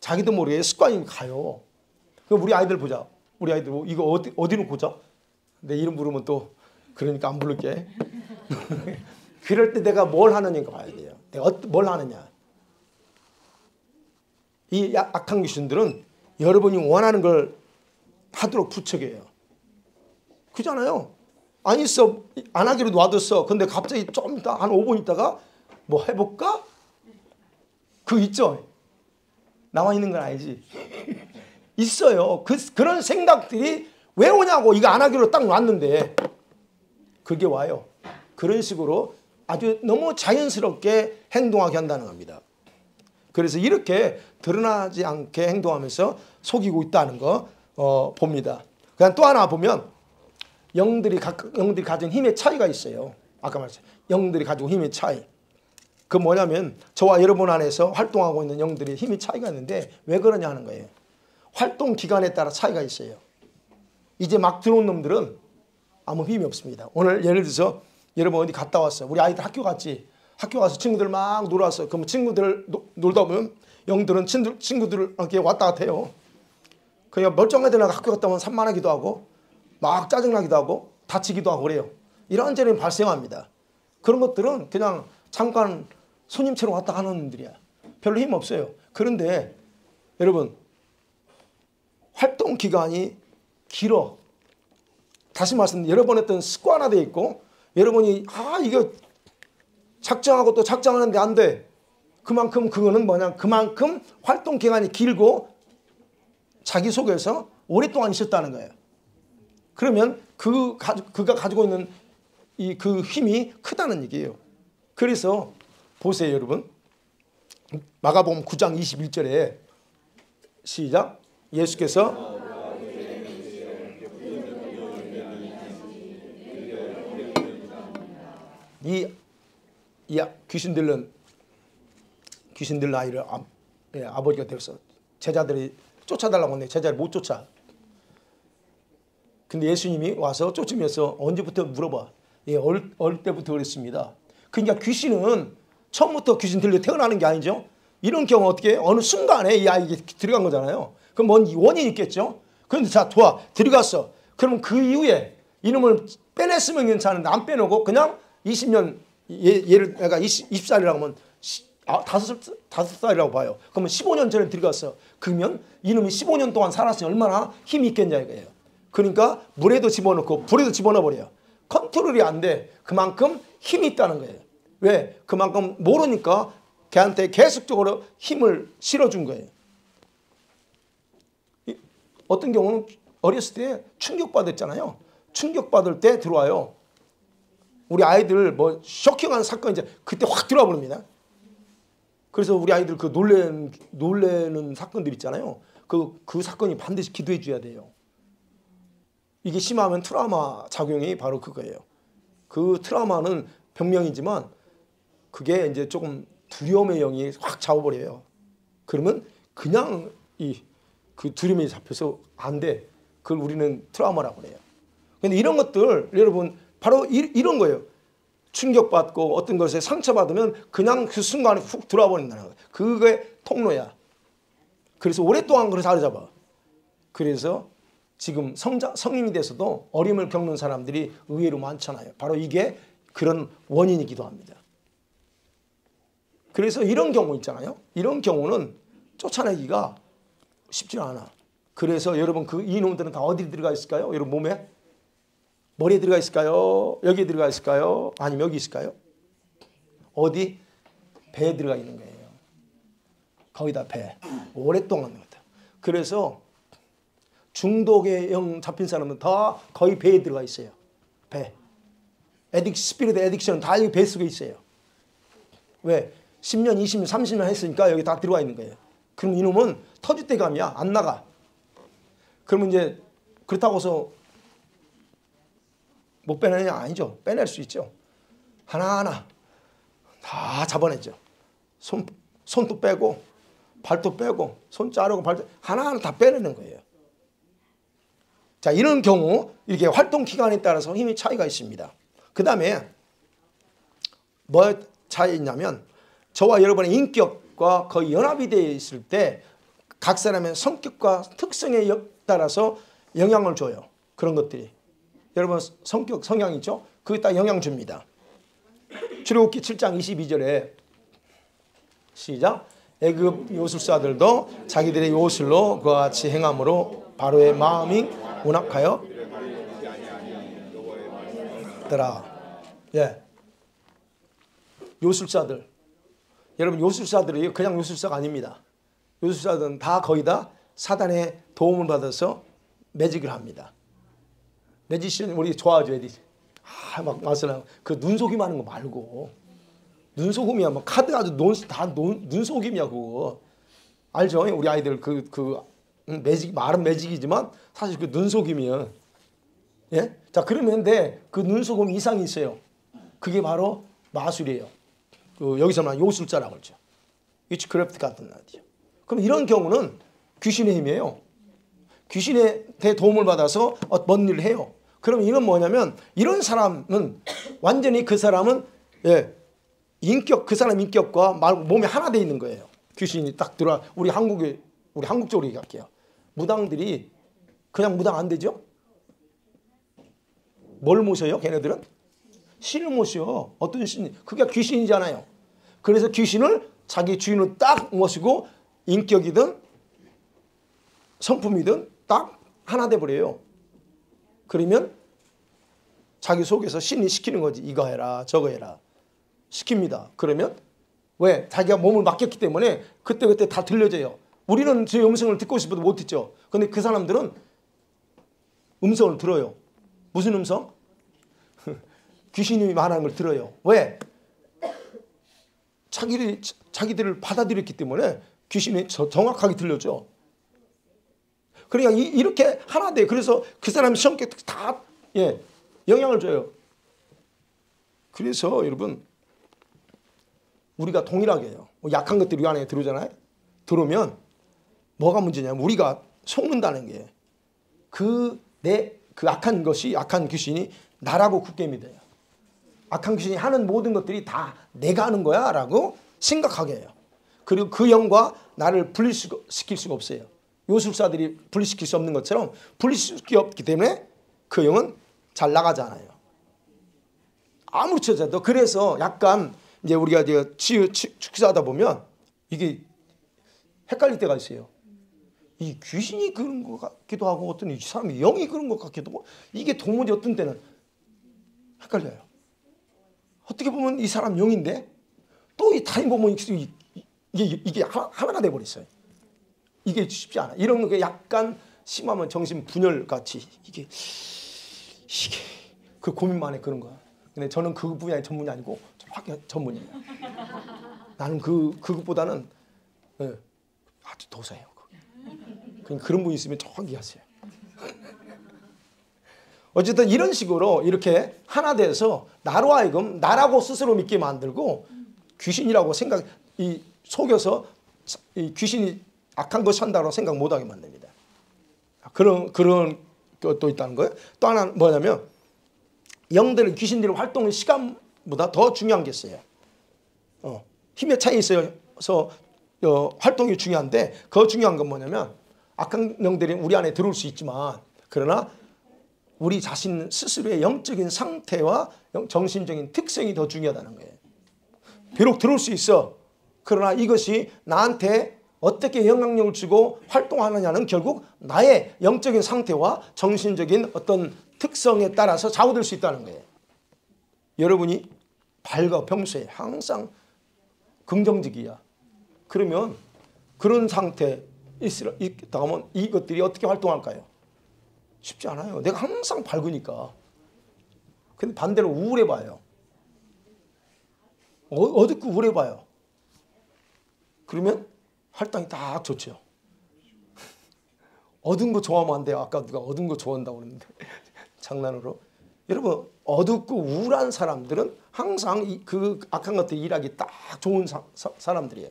자기도 모르게 습관이 가요. 우리 아이들 보자. 우리 아이들 이거 어디 놓고 자? 내 이름 부르면 또 그러니까 안 부를게. 그럴 때 내가 뭘 하느냐가 봐야 돼요. 내가 뭘 하느냐. 이 악한 귀신들은 여러분이 원하는 걸 하도록 부추겨요. 그잖아요. 안 있어. 안 하기로 놔뒀어. 근데 갑자기 좀 있다 한 5분 있다가 뭐 해볼까? 그거 있죠. 나와 있는 건 알지. 있어요. 그런 생각들이 왜 오냐고. 이거 안 하기로 딱 놨는데 그게 와요. 그런 식으로 아주 너무 자연스럽게 행동하게 한다는 겁니다. 그래서 이렇게 드러나지 않게 행동하면서 속이고 있다는 거 봅니다. 그냥 또 하나 보면 영들이 가진 힘의 차이가 있어요. 아까 말했어요. 영들이 가지고 힘의 차이. 그 뭐냐면 저와 여러분 안에서 활동하고 있는 영들이 힘의 차이가 있는데 왜 그러냐 하는 거예요. 활동 기간에 따라 차이가 있어요. 이제 막 들어온 놈들은 아무 힘이 없습니다. 오늘 예를 들어서 여러분 어디 갔다 왔어. 우리 아이들 학교 갔지. 학교 가서 친구들 막 놀았어. 그럼 친구들 놀다 보면 영들은 친구들을 이렇게 왔다 갔다 해요. 그냥 멀쩡하게 학교 갔다 오면 산만하기도 하고 막 짜증나기도 하고 다치기도 하고 그래요. 이런 일이 발생합니다. 그런 것들은 그냥 잠깐 손님처럼 왔다 가는 놈들이야. 별로 힘 없어요. 그런데 여러분 활동 기간이 길어. 다시 말씀 여러 번 했던 습관화되어 있고 여러분이 이거 작정하고 또 작정하는데 안 돼. 그만큼 그거는 뭐냐. 그만큼 활동 기간이 길고 자기 속에서 오랫동안 있었다는 거예요. 그러면 그가 가지고 있는 그 힘이 크다는 얘기예요. 그래서 보세요 여러분. 마가복음 9장 21절에 시작. 예수께서 이 귀신들 아이를 아버지가 되어서 제자들이 쫓아달라고 하는데 제자를 못 쫓아. 근데 예수님이 와서 쫓으면서 언제부터 물어봐. 어릴 때부터 그랬습니다. 그러니까 귀신은 처음부터 귀신 들려 태어나는 게 아니죠. 이런 경우 어떻게 어느 순간에 이 아이가 들어간 거잖아요. 그럼 뭔 원인이 있겠죠. 그런데 자 좋아 들어갔어. 그러면 그 이후에 이놈을 빼냈으면 괜찮은데 안 빼놓고 그냥 20년 얘를 내가 20살이라고 하면 5살이라고 봐요. 그러면 15년 전에 들어갔어. 그러면 이놈이 15년 동안 살았으니 얼마나 힘이 있겠냐 이거예요. 그러니까 물에도 집어넣고 불에도 집어넣어 버려요. 컨트롤이 안 돼. 그만큼 힘이 있다는 거예요. 왜? 그만큼 모르니까 걔한테 계속적으로 힘을 실어준 거예요. 어떤 경우는 어렸을 때 충격받았잖아요. 충격받을 때 들어와요. 우리 아이들 뭐 쇼킹한 사건이 이제 그때 확 들어와 버립니다. 그래서 우리 아이들 그 놀래는 사건들 있잖아요. 그 사건이 반드시 기도해 줘야 돼요. 이게 심하면 트라우마 작용이 바로 그거예요. 그 트라우마는 병명이지만 그게 이제 조금 두려움의 영이 확 잡아버려요. 그러면 그냥 그 두려움이 잡혀서 안 돼. 그걸 우리는 트라우마라고 그래요. 근데 이런 것들 여러분 바로 이런 거예요. 충격받고 어떤 것에 상처받으면 그냥 그 순간에 훅 들어와 버린다는 거예요. 그게 통로야. 그래서 오랫동안 그걸 사로잡아. 그래서 지금 성인이 돼서도 어려움을 겪는 사람들이 의외로 많잖아요. 바로 이게 그런 원인이기도 합니다. 그래서 이런 경우 있잖아요. 이런 경우는 쫓아내기가 쉽지 않아. 그래서 여러분 이놈들은 다 어디 들어가 있을까요? 여러분 몸에? 머리에 들어가 있을까요? 여기에 들어가 있을까요? 아니면 여기 있을까요? 어디? 배에 들어가 있는 거예요. 거기다 배. 오랫동안 같아요. 그래서 중독의 영 잡힌 사람은 다 거의 배에 들어가 있어요. 배. 스피릿 애딕션은 다 여기 배 속에 있어요. 왜? 10년, 20년, 30년 했으니까 여기 다 들어가 있는 거예요. 그럼 이놈은 터줏대감이야. 안 나가. 그러면 이제 그렇다고 해서 못 빼내냐? 아니죠. 빼낼 수 있죠. 하나하나 다 잡아내죠. 손도 빼고 발도 빼고 손 자르고 발도 하나하나 다 빼내는 거예요. 자, 이런 경우 이렇게 활동 기간에 따라서 힘의 차이가 있습니다. 그 다음에 뭐 차이 있냐면 저와 여러분의 인격과 거의 연합이 되어 있을 때 각 사람의 성격과 특성에 따라서 영향을 줘요. 그런 것들이. 여러분 성격, 성향 있죠? 그게 딱 영향 줍니다. 출애굽기 7장 22절에 시작. 애굽 요술사들도 자기들의 요술로 그와 같이 행함으로 바로의 마음이 온악하여 더라. 예. 요술사들. 여러분 요술사들이 그냥 요술사가 아닙니다. 요술사들은 다 거의 다 사단의 도움을 받아서 매직을 합니다. 매지션 우리 좋아하죠, 애들이. 막 마스나 그 눈속임 하는 거 말고 눈속임이야. 뭐 카드 아주 눈속임이야 그거. 알죠? 우리 아이들 매직 말은 매직이지만 사실 그 눈속임이야. 예? 자 그러면 그 눈속임 이상이 있어요. 그게 바로 마술이에요. 여기서 말하는 요술자라고 그러죠. 위치크래프트 같은 날이죠. 그럼 이런 경우는 귀신의 힘이에요. 귀신의 도움을 받아서 뭔 일을 해요. 그럼 이건 뭐냐면 이런 사람은 완전히 그 사람은 그 사람 인격과 몸이 하나 돼 있는 거예요. 귀신이 딱 들어와. 우리 한국적으로 얘기할게요. 무당들이 그냥 무당 안 되죠? 뭘 모셔요? 걔네들은? 신을 모셔. 어떤 신? 그게 귀신이잖아요. 그래서 귀신을 자기 주인을 딱 모시고 인격이든 성품이든 딱 하나 돼버려요. 그러면 자기 속에서 신이 시키는 거지. 이거 해라 저거 해라 시킵니다. 그러면 왜? 자기가 몸을 맡겼기 때문에 그때그때 다 들려져요. 우리는 제 음성을 듣고 싶어도 못 듣죠. 근데 그 사람들은 음성을 들어요. 무슨 음성? 귀신이 말하는 걸 들어요. 왜? 자기들을 받아들였기 때문에 귀신이 정확하게 들려줘. 그러니까 이렇게 하나 돼. 그래서 그 사람 성격 다 영향을 줘요. 그래서 여러분 우리가 동일하게 해요. 약한 것들이 우리 안에 들어오잖아요. 들어오면 뭐가 문제냐면 우리가 속는다는 게 그 악한 것이 악한 귀신이 나라고 굳게 믿어요. 악한 귀신이 하는 모든 것들이 다 내가 하는 거야 라고 생각하게 해요. 그리고 그 영과 나를 분리시킬 수가 없어요. 요술사들이 분리시킬 수 없는 것처럼 분리시킬 수 없기 때문에 그 영은 잘 나가지 않아요. 아무리 쳐져도. 그래서 약간 이제 우리가 축사하다 보면 이게 헷갈릴 때가 있어요. 이 귀신이 그런 것 같기도 하고 어떤 이 사람이 영이 그런 것 같기도 하고 이게 도무지 어떤 때는 헷갈려요. 어떻게 보면 이 사람 영인데 또 이 타임 보면 이게 하나가 돼버렸어요. 이게 쉽지 않아. 이런 게 약간 심하면 정신 분열 같이 이게 그 고민만 해 그런 거야. 근데 저는 그 분야의 전문이 아니고 정확히 전문이에요. 나는 그것보다는 아주 도사예요. 그런 분이 있으면 정확히 하세요. 어쨌든 이런 식으로 이렇게 하나 돼서 나로 하여금 나라고 스스로 믿게 만들고 귀신이라고 속여서 이 귀신이 악한 것이 한다고 생각 못하게 만듭니다. 그런 것도 있다는 거예요. 또 하나는 뭐냐면 영들은 귀신들의 활동의 시간보다 더 중요한 게 있어요. 힘의 차이 있어서 활동이 중요한데 그 중요한 건 뭐냐면 악한 영들이 우리 안에 들어올 수 있지만 그러나 우리 자신 스스로의 영적인 상태와 정신적인 특성이 더 중요하다는 거예요. 비록 들어올 수 있어. 그러나 이것이 나한테 어떻게 영향력을 주고 활동하느냐는 결국 나의 영적인 상태와 정신적인 어떤 특성에 따라서 좌우될 수 있다는 거예요. 여러분이 밝아 평소에 항상 긍정적이야. 그러면 그런 상태에 있다 하면 이것들이 어떻게 활동할까요? 쉽지 않아요. 내가 항상 밝으니까. 근데 반대로 우울해봐요. 어둡고 우울해봐요. 그러면 할당이 딱 좋죠. 어두운 거 좋아하면 안 돼요. 아까 누가 어두운 거 좋아한다고 그랬는데 장난으로. 여러분 어둡고 우울한 사람들은 항상 그 악한 것들 일하기 딱 좋은 사람들이에요.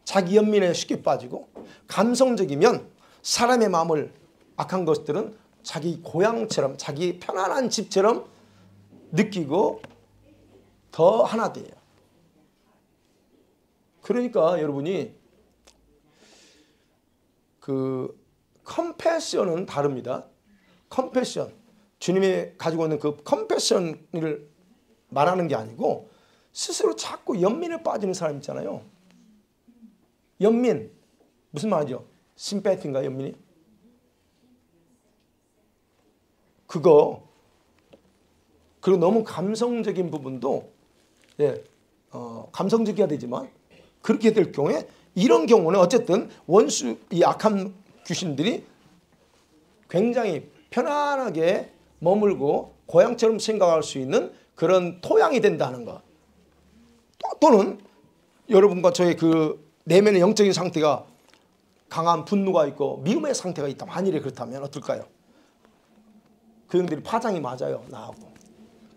자기 연민에 쉽게 빠지고, 감성적이면 사람의 마음을, 악한 것들은 자기 고향처럼, 자기 편안한 집처럼 느끼고 더 하나 돼요. 그러니까 여러분이 컴패션은 다릅니다. 컴패션, 주님이 가지고 있는 그 컴패션을 말하는 게 아니고, 스스로 자꾸 연민에 빠지는 사람 있잖아요. 연민, 무슨 말이죠? 심패티인가, 연민이? 그리고 너무 감성적인 부분도, 감성적이어야 되지만, 그렇게 될 경우에, 이런 경우는 어쨌든 원수, 이 악한 귀신들이 굉장히 편안하게 머물고 고향처럼 생각할 수 있는 그런 토양이 된다는 것. 또는 여러분과 저의 그 내면의 영적인 상태가 강한 분노가 있고 미움의 상태가 있다. 만일에 그렇다면 어떨까요? 그 형들이 파장이 맞아요, 나하고.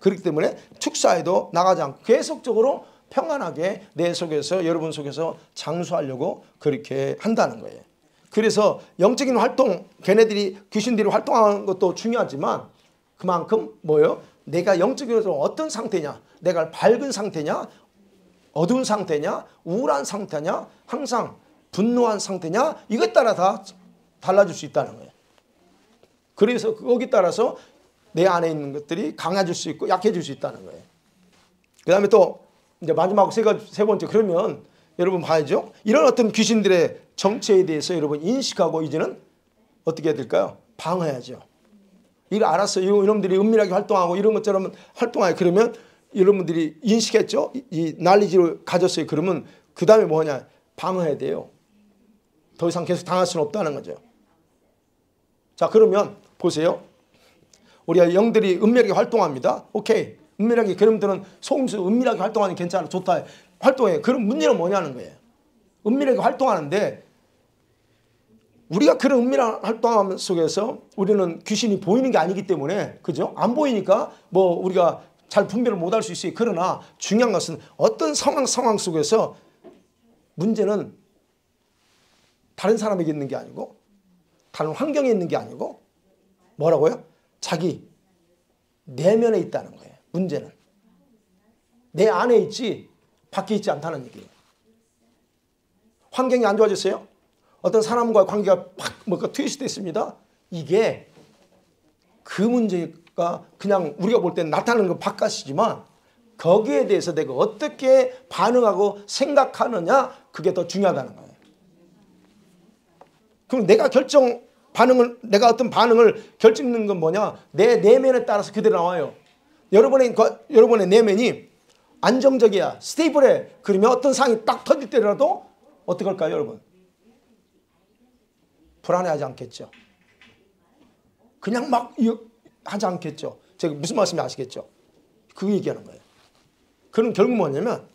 그렇기 때문에 축사에도 나가지 않고 계속적으로 평안하게 내 속에서, 여러분 속에서 장수하려고 그렇게 한다는 거예요. 그래서 영적인 활동, 걔네들이, 귀신들이 활동하는 것도 중요하지만, 그만큼 뭐예요? 내가 영적으로 어떤 상태냐, 내가 밝은 상태냐, 어두운 상태냐, 우울한 상태냐, 항상 분노한 상태냐, 이것 따라 다 달라질 수 있다는 거예요. 그래서 거기 따라서 내 안에 있는 것들이 강해질 수 있고 약해질 수 있다는 거예요. 그 다음에 또 이제 마지막 세 번째, 그러면 여러분 봐야죠. 이런 어떤 귀신들의 정체에 대해서 여러분 인식하고 이제는 어떻게 해야 될까요? 방어해야죠. 이걸 알았어. 이놈들이 은밀하게 활동하고 이런 것처럼 활동하요. 그러면 여러분들이 인식했죠? 이 난리지를 가졌어요. 그러면 그 다음에 뭐냐? 방어해야 돼요. 더 이상 계속 당할 수는 없다는 거죠. 자, 그러면 보세요. 우리가 영들이 은밀하게 활동합니다. 오케이. 은밀하게, 그놈들은 속임수 은밀하게 활동하니 괜찮아, 좋다, 활동해. 그럼 문제는 뭐냐는 거예요. 은밀하게 활동하는데, 우리가 그런 은밀한 활동 속에서 우리는 귀신이 보이는 게 아니기 때문에, 그죠? 안 보이니까 뭐 우리가 잘 분별을 못할 수 있어요. 그러나 중요한 것은 어떤 상황 속에서 문제는 다른 사람에게 있는 게 아니고, 다른 환경에 있는 게 아니고, 뭐라고요? 자기 내면에 있다는 거예요. 문제는 내 안에 있지 밖에 있지 않다는 얘기예요. 환경이 안 좋아졌어요? 어떤 사람과의 관계가 팍 뭔가 트위스트 됐습니다. 이게 그 문제가 그냥 우리가 볼 때는 나타나는 건 바깥이지만, 거기에 대해서 내가 어떻게 반응하고 생각하느냐, 그게 더 중요하다는 거예요. 그럼 내가 어떤 반응을 결정짓는 건 뭐냐? 내 내면에 따라서 그대로 나와요. 여러분의 내면이 안정적이야, 스테이블해. 그러면 어떤 상황이 딱 터질 때라도 어떻게 할까요, 여러분? 불안해하지 않겠죠. 그냥 막 하지 않겠죠. 제가 무슨 말씀인지 아시겠죠? 그 얘기하는 거예요. 그럼 결국 뭐냐면,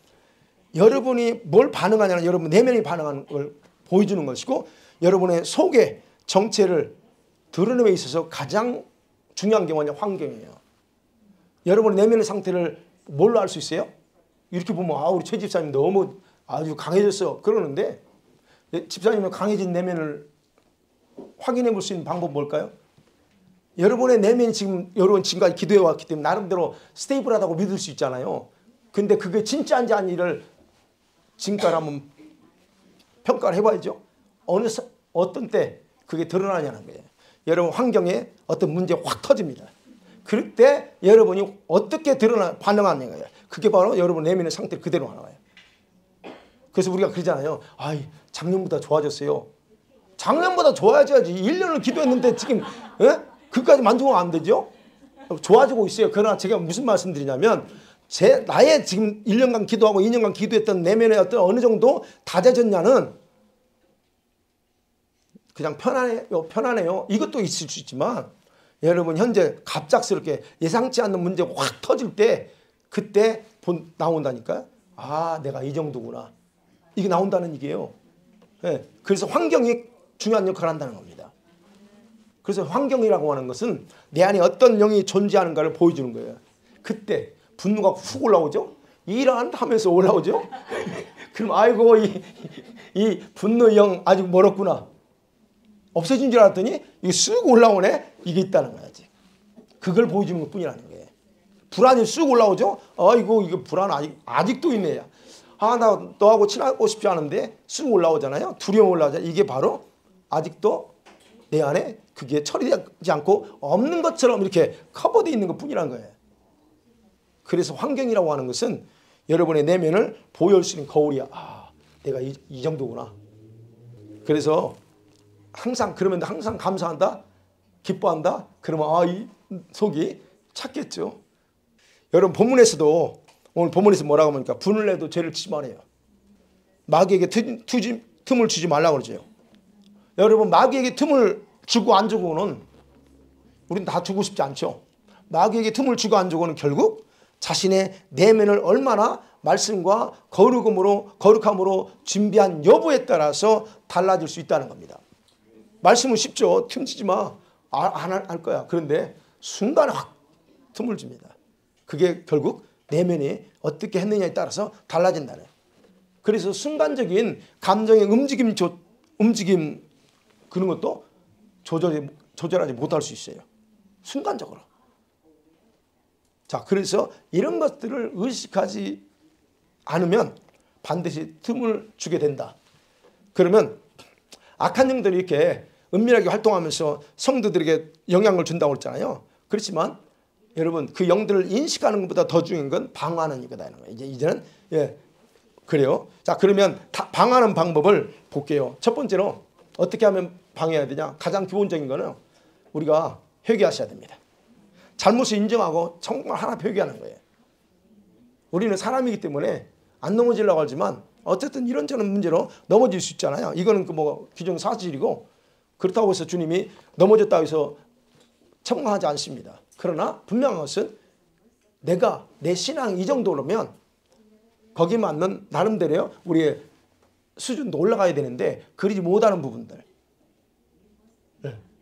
여러분이 뭘 반응하냐는 여러분 내면이 반응하는 걸 보여주는 것이고, 여러분의 속의 정체를 드러내에 있어서 가장 중요한 게 뭐냐? 환경이에요. 여러분의 내면의 상태를 뭘로 알 수 있어요? 이렇게 보면, 우리 최 집사님 너무 아주 강해졌어 그러는데, 집사님은 강해진 내면을 확인해 볼 수 있는 방법 뭘까요? 여러분의 내면이 지금 여러분 지금까지 기도해 왔기 때문에 나름대로 스테이블하다고 믿을 수 있잖아요. 근데 그게 진짜인지 아닌지를 지금까지 한번 평가를 해봐야죠. 어떤 때 그게 드러나냐는 거예요. 여러분 환경에 어떤 문제 확 터집니다. 그럴 때 여러분이 어떻게 반응하는 거예요. 그게 바로 여러분 내면의 상태 그대로 나와요. 그래서 우리가 그러잖아요. 작년보다 좋아졌어요. 작년보다 좋아져야지. 1년을 기도했는데 지금 그까지 만족하면 안 되죠. 좋아지고 있어요. 그러나 제가 무슨 말씀드리냐면, 나의 지금 1년간 기도하고 2년간 기도했던 내면의 어느 정도 다져졌냐는, 그냥 편안해요. 이것도 있을 수 있지만, 여러분 현재 갑작스럽게 예상치 않는 문제 확 터질 때, 그때 나온다니까요. 내가 이 정도구나. 이게 나온다는 얘기예요. 그래서 환경이 중요한 역할을 한다는 겁니다. 그래서 환경이라고 하는 것은 내 안에 어떤 영이 존재하는가를 보여주는 거예요. 그때 분노가 훅 올라오죠. 일 안 하면서 올라오죠? 그럼 아이고 이 분노의 영 아직 멀었구나. 없어진 줄 알았더니 이게 쑥 올라오네. 이게 있다는 거야. 아직. 그걸 보여주는 것뿐이라는 거예요. 불안이 쑥 올라오죠? 아이고 이거 불안 아직도 있네. 나 너하고 친하고 싶지 않은데 쑥 올라오잖아요. 두려움 올라오잖아요. 이게 바로 아직도 내 안에 그게 처리되지 않고 없는 것처럼 이렇게 커버되어 있는 것뿐이라는 거예요. 그래서 환경이라고 하는 것은 여러분의 내면을 보여줄 수 있는 거울이야. 내가 이 정도구나. 그래서 항상 그러면 항상 감사한다, 기뻐한다. 그러면 이 속이 찾겠죠. 여러분 본문에서도 오늘 본문에서 뭐라고 합니까? 분을 내도 죄를 지지 말아요. 마귀에게 틈을 주지 말라고 그러죠. 여러분 마귀에게 틈을 주고 안 주고는 우리는 다 주고 싶지 않죠. 마귀에게 틈을 주고 안 주고는 결국 자신의 내면을 얼마나 말씀과 거룩함으로 준비한 여부에 따라서 달라질 수 있다는 겁니다. 말씀은 쉽죠. 틈 주지 마. 안 할 거야. 그런데 순간에 확 틈을 줍니다. 그게 결국 내면이 어떻게 했느냐에 따라서 달라진다네. 그래서 순간적인 감정의 움직임 그런 것도 조절하지 못할 수 있어요. 순간적으로. 자, 그래서 이런 것들을 의식하지 않으면 반드시 틈을 주게 된다. 그러면 악한 영들이 이렇게 은밀하게 활동하면서 성도들에게 영향을 준다고 했잖아요. 그렇지만 여러분 그 영들을 인식하는 것보다 더 중요한 건 방어하는 이거다. 이제는 그래요. 자, 그러면 방어하는 방법을 볼게요. 첫 번째로 어떻게 하면 방어해야 되냐? 가장 기본적인 거는 우리가 회개하셔야 됩니다. 잘못을 인정하고 정말 하나 회개하는 거예요. 우리는 사람이기 때문에 안 넘어지려고 하지만 어쨌든 이런저런 문제로 넘어질 수 있잖아요. 이거는 기정사실이고 그렇다고 해서 주님이 넘어졌다고 해서 청구하지 않습니다. 그러나 분명한 것은 내가 내 신앙이 이 정도라면 거기에 맞는 나름대로 우리의 수준도 올라가야 되는데 그러지 못하는 부분들.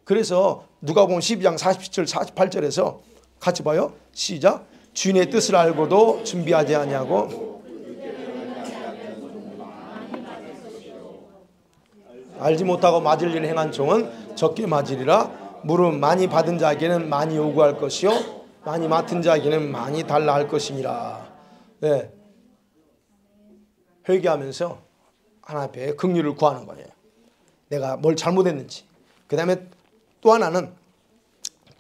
그래서 누가복음 12장 47절 48절에서 같이 봐요. 시작. 주인의 뜻을 알고도 준비하지 아니하고 알지 못하고 맞을 일을 행한 종은 적게 맞으리라. 물은 많이 받은 자에게는 많이 요구할 것이요 많이 맡은 자에게는 많이 달라 할 것이니라. 네. 회개하면서 하나님 앞에 긍휼을 구하는 거예요. 내가 뭘 잘못했는지. 그 다음에 또 하나는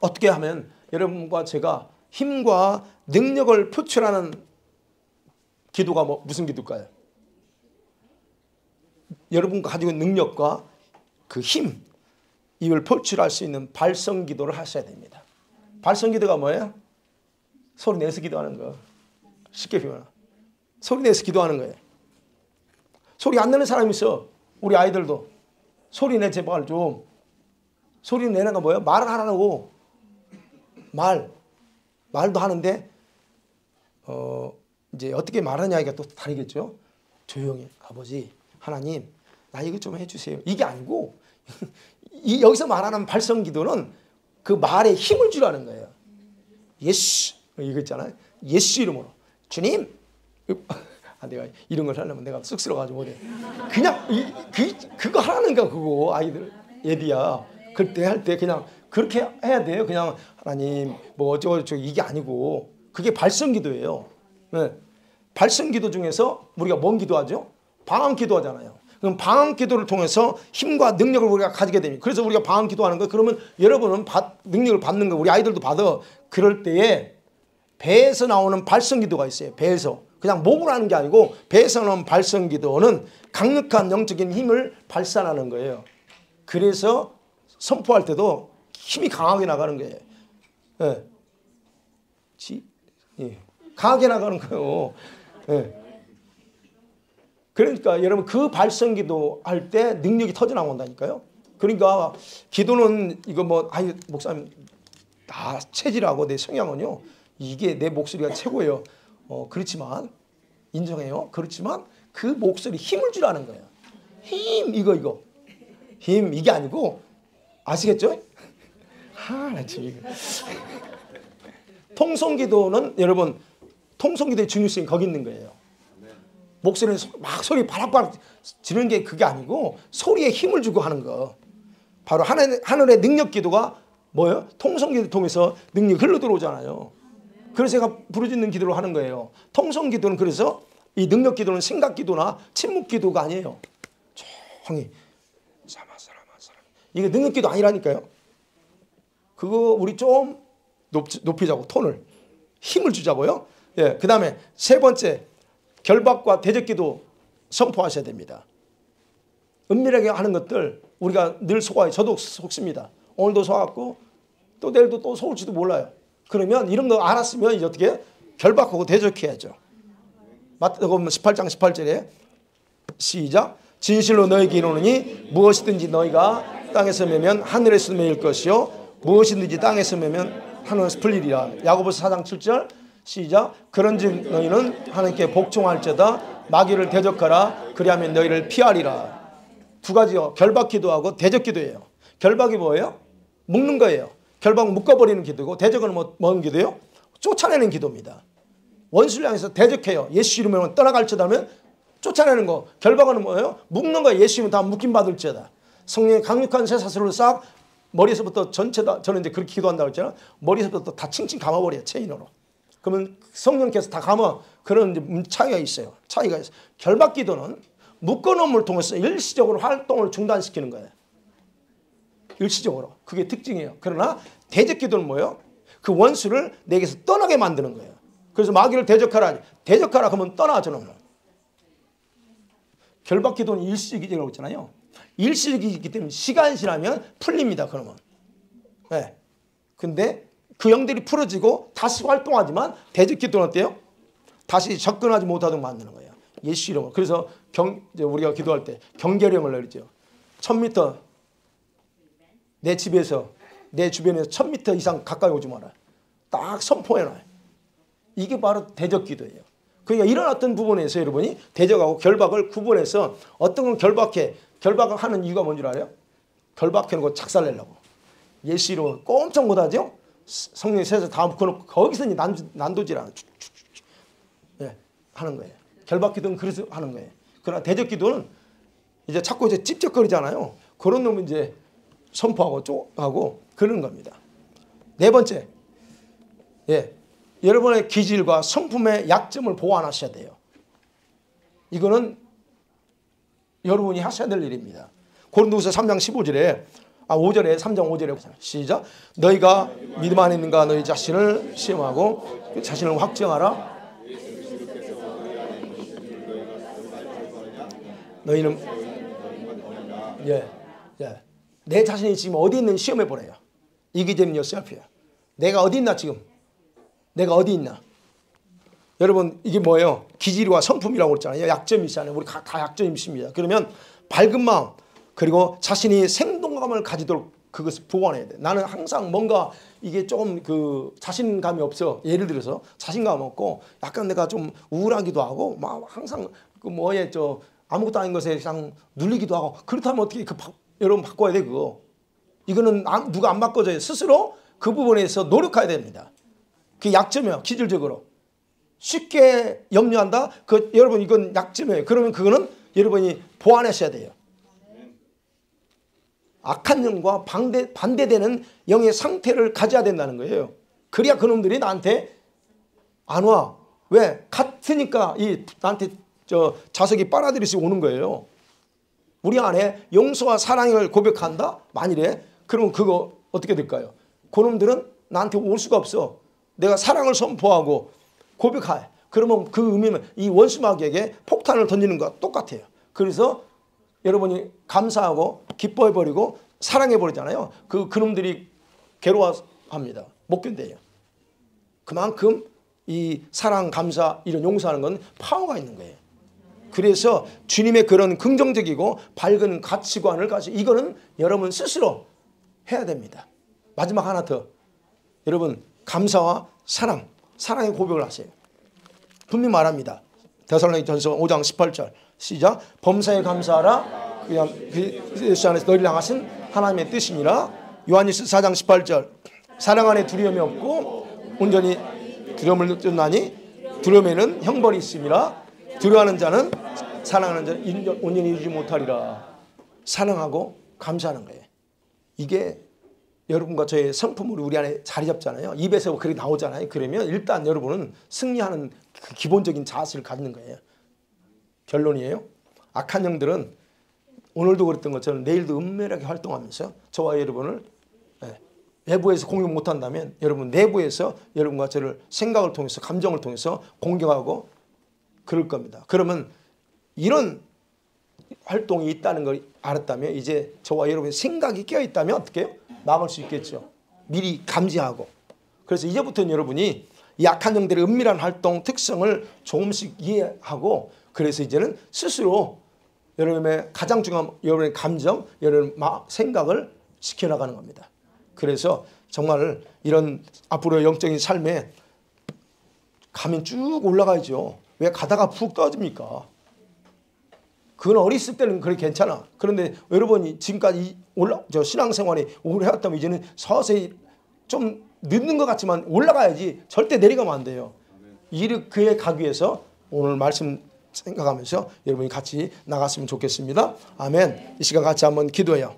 어떻게 하면 여러분과 제가 힘과 능력을 표출하는 기도가 무슨 기도일까요? 여러분과 가지고 있는 능력과 그 힘, 이걸 표출할 수 있는 발성 기도를 하셔야 됩니다. 발성 기도가 뭐예요? 소리 내서 기도하는 거. 쉽게 표현하면 소리 내서 기도하는 거예요. 소리 안 내는 사람이 있어. 우리 아이들도 소리 내 제발 좀. 소리 내는 거 뭐예요? 말을 하라고. 말도 하는데 이제 어떻게 말하냐가 또 다르겠죠. 조용히 아버지 하나님 나 이거 좀 해주세요. 이게 아니고 여기서 말하는 발성 기도는 그 말에 힘을 주라는 거예요. 예수 이거 있잖아요. 예수 이름으로 주님. 내가 이런 걸 하려면 내가 쑥스러워가지고 못해. 그냥 그거 하라는 거야. 그거 아이들 애비야. 그때 할 때 그냥 그렇게 해야 돼요. 그냥 하나님 뭐 어쩌고 이게 아니고 그게 발성 기도예요. 네. 발성 기도 중에서 우리가 뭔 기도하죠? 방언 기도하잖아요. 그럼 방언 기도를 통해서 힘과 능력을 우리가 가지게 됩니다. 그래서 우리가 방언 기도하는 거예요. 그러면 여러분은 능력을 받는 거, 우리 아이들도 받아. 그럴 때에 배에서 나오는 발성 기도가 있어요. 배에서. 그냥 목으로 하는 게 아니고 배에서 나오는 발성 기도는 강력한 영적인 힘을 발산하는 거예요. 그래서 선포할 때도 힘이 강하게 나가는 거예요. 예. 강하게 나가는 거예요. 예. 그러니까 여러분 그 발성 기도 할 때 능력이 터져 나온다니까요. 그러니까 기도는 이거 목사님 다 체질하고 내 성향은요. 이게 내 목소리가 최고예요. 그렇지만 인정해요. 그렇지만 그 목소리 힘을 주라는 거예요. 힘 이거 힘 이게 아니고 아시겠죠? 나 지금 통성기도는 여러분 통성기도의 중요성이 거기 있는 거예요. 목소리는 막 소리 바락바락 지르는 게 그게 아니고 소리에 힘을 주고 하는 거. 바로 하늘의 능력 기도가 뭐예요? 통성기도 통해서 능력이 흘러 들어오잖아요. 그래서 제가 부르짖는 기도를 하는 거예요. 통성기도는 그래서 이 능력 기도는 생각 기도나 침묵 기도가 아니에요. 조용히 이게 능력 기도 아니라니까요. 그거 우리 좀 높이자고, 톤을 힘을 주자고요. 예, 그 다음에 세 번째, 결박과 대적기도 선포하셔야 됩니다. 은밀하게 하는 것들 우리가 늘 속아요. 저도 속습니다. 오늘도 속았고 또 내일도 또 속을지도 몰라요. 그러면 이런 거 알았으면 이제 어떻게 결박하고 대적해야죠. 마태복음 18장 18절에 시작. 진실로 너희에게 이르노니 무엇이든지 너희가 땅에서 매면 하늘에서 매일 것이요 무엇이든지 땅에서 매면 하늘에서 풀리리라. 야고보서 4장 7절 시작. 그런즉 너희는 하나님께 복종할지어다 마귀를 대적하라 그리하면 너희를 피하리라. 두 가지요. 결박 기도하고 대적 기도예요. 결박이 뭐예요? 묶는 거예요. 결박은 묶어버리는 기도고 대적은 뭔 기도예요? 쫓아내는 기도입니다. 원수를 향해서 대적해요. 예수 이름으로 떠나갈지어다 하면 쫓아내는 거. 결박은 뭐예요? 묶는 거예요. 예수 이름으로 다 묶임 받을지어다. 성령의 강력한 쇠사슬로 싹 머리에서부터 전체 다, 저는 이제 그렇게 기도한다고 했잖아요. 머리에서부터 다 칭칭 감아버려요. 체인으로. 그러면 성령께서 다 감아. 그런 이제 차이가 있어요. 차이가 있어요. 결박 기도는 묶어놓음을 통해서 일시적으로 활동을 중단시키는 거예요. 일시적으로. 그게 특징이에요. 그러나 대적 기도는 뭐예요? 그 원수를 내게서 떠나게 만드는 거예요. 그래서 마귀를 대적하라. 대적하라 그러면 떠나 저놈은. 결박 기도는 일시적이라고 했잖아요. 일시적이기 때문에 시간이 지나면 풀립니다. 그러면. 네. 근데 그 영들이 풀어지고 다시 활동하지만 대적 기도는 어때요? 다시 접근하지 못하도록 만드는 거예요. 예수 이름으로. 그래서 이제 우리가 기도할 때 경계령을 내리죠. 1000m 내 집에서 내 주변에서 1000m 이상 가까이 오지 마라. 딱 선포해놔요. 이게 바로 대적 기도예요. 그러니까 이런 어떤 부분에서 여러분이 대적하고 결박을 구분해서 어떤 건 결박을 하는 이유가 뭔 줄 알아요? 결박해놓고 착살내려고. 예수 이름으로 꼼짝 못하죠? 성령이 세서 다 묶어놓고 거기서 이제 난도질하는 네, 하는 거예요. 결박 기도는 그래서 하는 거예요. 그러나 대적 기도는 이제 자꾸 이제 찝쩍거리잖아요. 그런 놈은 이제 선포하고 쪼하고 그런 겁니다. 네 번째, 예, 여러분의 기질과 성품의 약점을 보완하셔야 돼요. 이거는 여러분이 하셔야 될 일입니다. 고린도후서 3장 15절에 5절에 3장 5절에 시작. 너희가 믿음 안에 있는가 너희 자신을 시험하고 자신을 확정하라. 너희는 내 자신이 지금 어디 있는 시험해 보래요. Examine yourself야. 내가 어디 있나 지금? 내가 어디 있나? 여러분 이게 뭐예요? 기질과 성품이라고 그랬잖아요. 약점이 있잖아요. 우리 다 약점이 있습니다. 그러면 밝은 마음 그리고 자신이 생동감을 가지도록 그것을 보완해야 돼. 나는 항상 뭔가 이게 조금 그 자신감이 없어. 예를 들어서 자신감 없고 약간 내가 좀 우울하기도 하고 막 항상 그 뭐에 저 아무것도 아닌 것에 그냥 눌리기도 하고 그렇다면 어떻게 여러분 바꿔야 돼 그거. 이거는 누가 안 바꿔줘요. 스스로 그 부분에서 노력해야 됩니다. 그게 약점이에요. 기질적으로. 쉽게 염려한다? 여러분 이건 약점이에요. 그러면 그거는 여러분이 보완하셔야 돼요. 악한 영과 반대되는 영의 상태를 가져야 된다는 거예요. 그래야 그놈들이 나한테 안 와. 왜? 같으니까 나한테 자석이 빨아들이시 오는 거예요. 우리 안에 용서와 사랑을 고백한다? 만일에 그러면 그거 어떻게 될까요? 그놈들은 나한테 올 수가 없어. 내가 사랑을 선포하고 고백해. 그러면 그 의미는 이 원수마귀에게 폭탄을 던지는 것과 똑같아요. 그래서 여러분이 감사하고 기뻐해버리고 사랑해버리잖아요. 그놈들이 괴로워합니다. 못 견뎌요. 그만큼 이 사랑, 감사, 이런 용서하는 건 파워가 있는 거예요. 그래서 주님의 그런 긍정적이고 밝은 가치관을 가지고 이거는 여러분 스스로 해야 됩니다. 마지막 하나 더. 여러분 감사와 사랑의 고백을 하세요. 분명히 말합니다. 데살로니가전서 5장 18절 시작. 범사에 감사하라. 그냥 예수 안에서 너희를 향하신 하나님의 뜻이니라. 요한일서 4장 18절 사랑 안에 두려움이 없고 온전히 두려움을 느꼈나니 두려움에는 형벌이 있음이라. 두려워하는 자는 사랑하는 자는 온전히 이루지 못하리라. 사랑하고 감사하는 거예요. 이게 여러분과 저의 성품으로 우리 안에 자리 잡잖아요. 입에서 그렇게 나오잖아요. 그러면 일단 여러분은 승리하는 그 기본적인 자세를 갖는 거예요. 결론이에요. 악한 영들은 오늘도 그랬던 것처럼 내일도 은밀하게 활동하면서 저와 여러분을 외부에서 공격 못한다면 여러분 내부에서 여러분과 저를 생각을 통해서 감정을 통해서 공격하고 그럴 겁니다. 그러면 이런 활동이 있다는 걸 알았다면 이제 저와 여러분의 생각이 깨어있다면 어떻게 해요? 막을 수 있겠죠. 미리 감지하고. 그래서 이제부터는 여러분이 약한 영들의 은밀한 활동 특성을 조금씩 이해하고 그래서 이제는 스스로 여러분의 가장 중요한 여러분의 감정, 여러분의 생각을 지켜나가는 겁니다. 그래서 정말 이런 앞으로 영적인 삶에 가면 쭉 올라가야죠. 왜 가다가 푹 떨어집니까? 그건 어렸을 때는 그래 괜찮아. 그런데 여러분이 지금까지 신앙생활에 오래 해왔다면 이제는 서서히 좀 늦는 것 같지만 올라가야지. 절대 내려가면 안 돼요. 그에 가기 위해서 오늘 말씀 생각하면서 여러분이 같이 나갔으면 좋겠습니다. 아멘. 이 시간 같이 한번 기도해요.